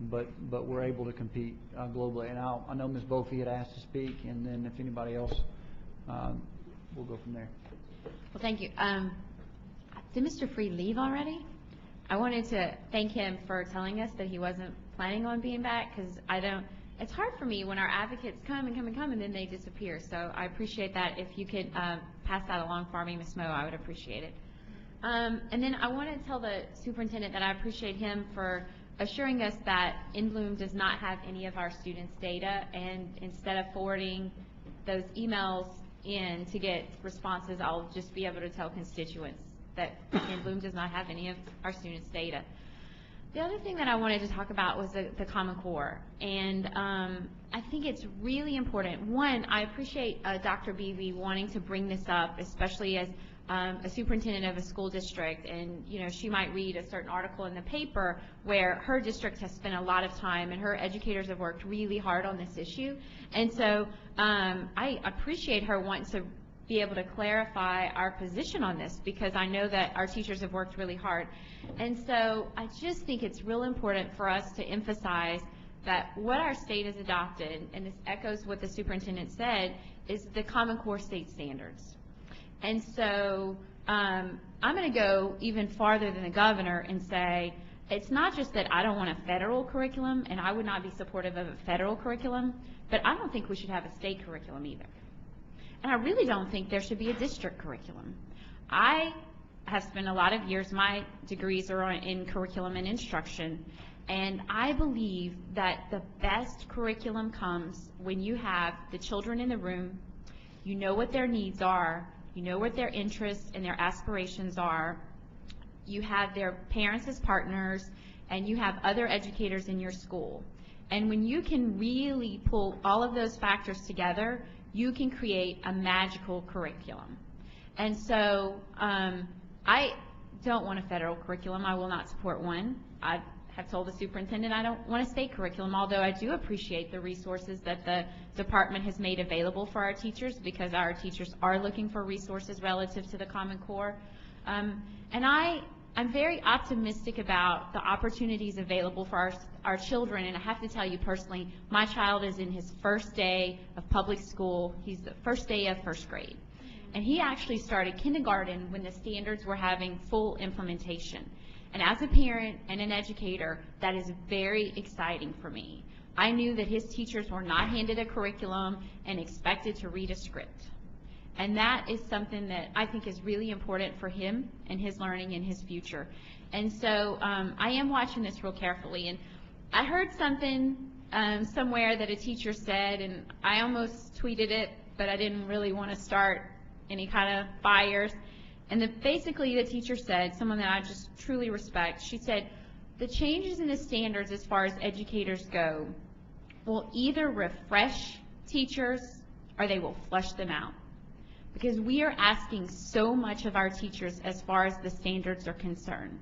but we're able to compete globally. And I know Ms. Bofi had asked to speak, and then if anybody else, we'll go from there. Well, thank you. Did Mr. Freed leave already? I wanted to thank him for telling us that he wasn't planning on being back, because it's hard for me when our advocates come and come and come and then they disappear. So I appreciate that. If you could pass that along for me, Ms. Moe, I would appreciate it. And then I want to tell the superintendent that I appreciate him for assuring us that In Bloom does not have any of our students' data, and instead of forwarding those emails in to get responses, I'll just be able to tell constituents that In Bloom does not have any of our students' data. The other thing that I wanted to talk about was the Common Core, and I think it's really important. One, I appreciate Dr. Beebe wanting to bring this up, especially as a superintendent of a school district, and she might read a certain article in the paper where her district has spent a lot of time and her educators have worked really hard on this issue. And so I appreciate her wanting to be able to clarify our position on this, because I know that our teachers have worked really hard. And so I just think it's real important for us to emphasize that what our state has adopted, and this echoes what the superintendent said, is the Common Core state standards. And so I'm going to go even farther than the governor and say it's not just that I don't want a federal curriculum, and I would not be supportive of a federal curriculum, but I don't think we should have a state curriculum either. And I really don't think there should be a district curriculum. I have spent a lot of years, my degrees are in curriculum and instruction, and I believe that the best curriculum comes when you have the children in the room, you know what their needs are, you know what their interests and their aspirations are, you have their parents as partners, and you have other educators in your school. And when you can really pull all of those factors together, you can create a magical curriculum. And so I don't want a federal curriculum. I will not support one. I have told the superintendent I don't want a state curriculum, although I do appreciate the resources that the department has made available for our teachers, because our teachers are looking for resources relative to the Common Core. And I'm very optimistic about the opportunities available for our children, and I have to tell you personally, my child is in his first day of public school. He's the first day of first grade. And he actually started kindergarten when the standards were having full implementation. And as a parent and an educator, that is very exciting for me. I knew that his teachers were not handed a curriculum and expected to read a script. And that is something that I think is really important for him and his learning and his future. And so I am watching this real carefully. And I heard something somewhere that a teacher said, and I almost tweeted it, but I didn't really want to start any kind of fires. And basically the teacher said, someone that I just truly respect, she said, the changes in the standards as far as educators go will either refresh teachers or they will flush them out. Because we are asking so much of our teachers as far as the standards are concerned.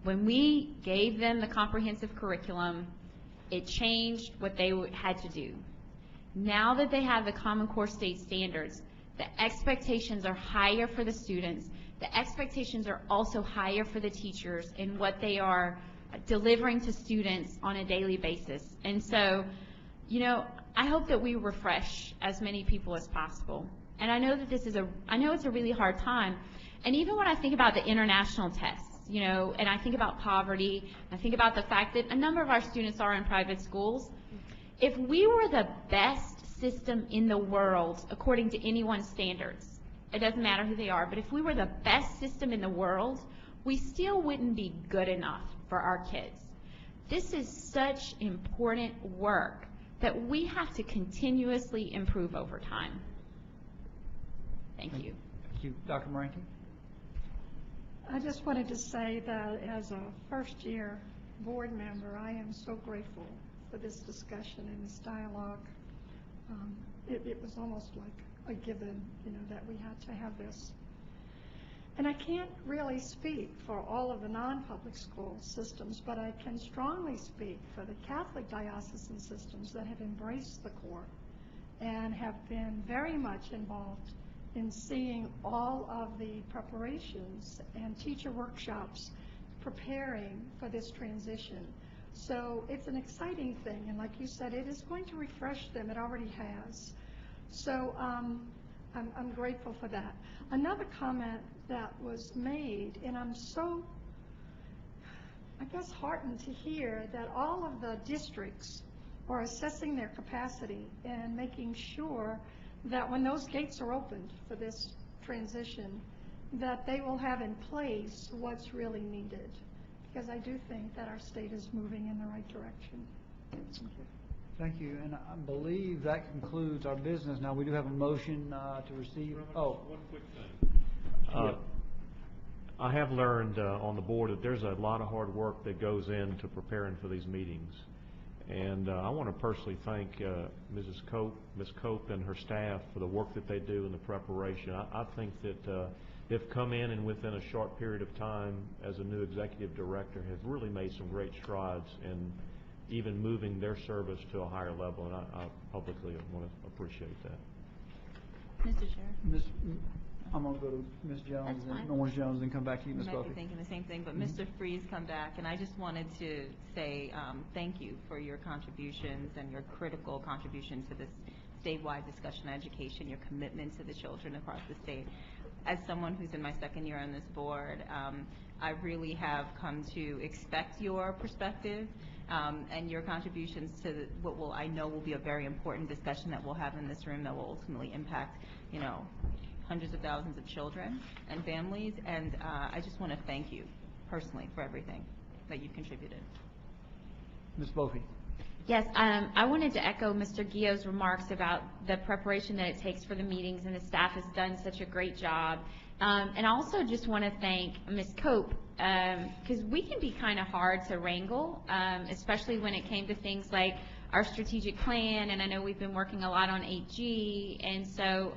When we gave them the comprehensive curriculum, it changed what they had to do. Now that they have the Common Core state standards, the expectations are higher for the students. The expectations are also higher for the teachers in what they are delivering to students on a daily basis. And so, you know, I hope that we refresh as many people as possible. And I know that I know it's a really hard time. And even when I think about the international tests, you know, and I think about poverty, I think about the fact that a number of our students are in private schools. If we were the best system in the world, according to anyone's standards, it doesn't matter who they are, but if we were the best system in the world, we still wouldn't be good enough for our kids. This is such important work that we have to continuously improve over time. Thank you. Thank you. Dr. Moranky? I just wanted to say that as a first-year board member, I am so grateful for this discussion and this dialogue. It was almost like a given, you know, that we had to have this. And I can't really speak for all of the non-public school systems, but I can strongly speak for the Catholic diocesan systems that have embraced the core and have been very much involved in seeing all of the preparations and teacher workshops preparing for this transition. So it's an exciting thing, and like you said, it is going to refresh them. It already has. So I'm grateful for that. Another comment that was made, and I'm so, I guess, heartened to hear that all of the districts are assessing their capacity and making sure that when those gates are opened for this transition, that they will have in place what's really needed. Because I do think that our state is moving in the right direction. Thank you. Thank you, and I believe that concludes our business. Now, we do have a motion to receive. Oh. One quick thing. I have learned on the board that there's a lot of hard work that goes into preparing for these meetings. And I want to personally thank Ms. Cope and her staff for the work that they do in the preparation. I think that they've come in and within a short period of time as a new executive director have really made some great strides in even moving their service to a higher level, and I publicly want to appreciate that. Mr. Chair. I'm going to go to Ms. Jones, and Orange Jones, and come back to you, Ms. You might Buffy. be thinking the same thing, but Mr. Freeze come back, and I just wanted to say thank you for your contributions and your critical contribution to this statewide discussion on education, your commitment to the children across the state. As someone who's in my second year on this board, I really have come to expect your perspective and your contributions to what I know will be a very important discussion that we'll have in this room that will ultimately impact, you know, hundreds of thousands of children and families, and I just want to thank you personally for everything that you've contributed. Ms. Buffy. Yes, I wanted to echo Mr. Gio's remarks about the preparation that it takes for the meetings, and the staff has done such a great job. And I also just want to thank Ms. Cope, because we can be kind of hard to wrangle, especially when it came to things like our strategic plan, and I know we've been working a lot on 8G, and so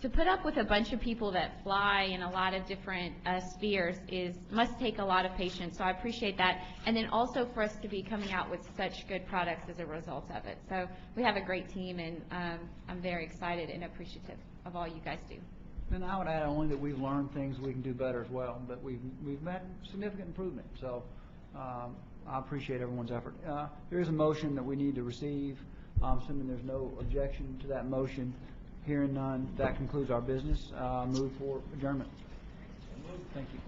to put up with a bunch of people that fly in a lot of different spheres must take a lot of patience, so I appreciate that. And then also for us to be coming out with such good products as a result of it. So we have a great team, and I'm very excited and appreciative of all you guys do. And I would add only that we've learned things we can do better as well, but we've made significant improvement. So I appreciate everyone's effort. There is a motion that we need to receive. Assuming there's no objection to that motion. Hearing none, that concludes our business. Move for adjournment. Thank you.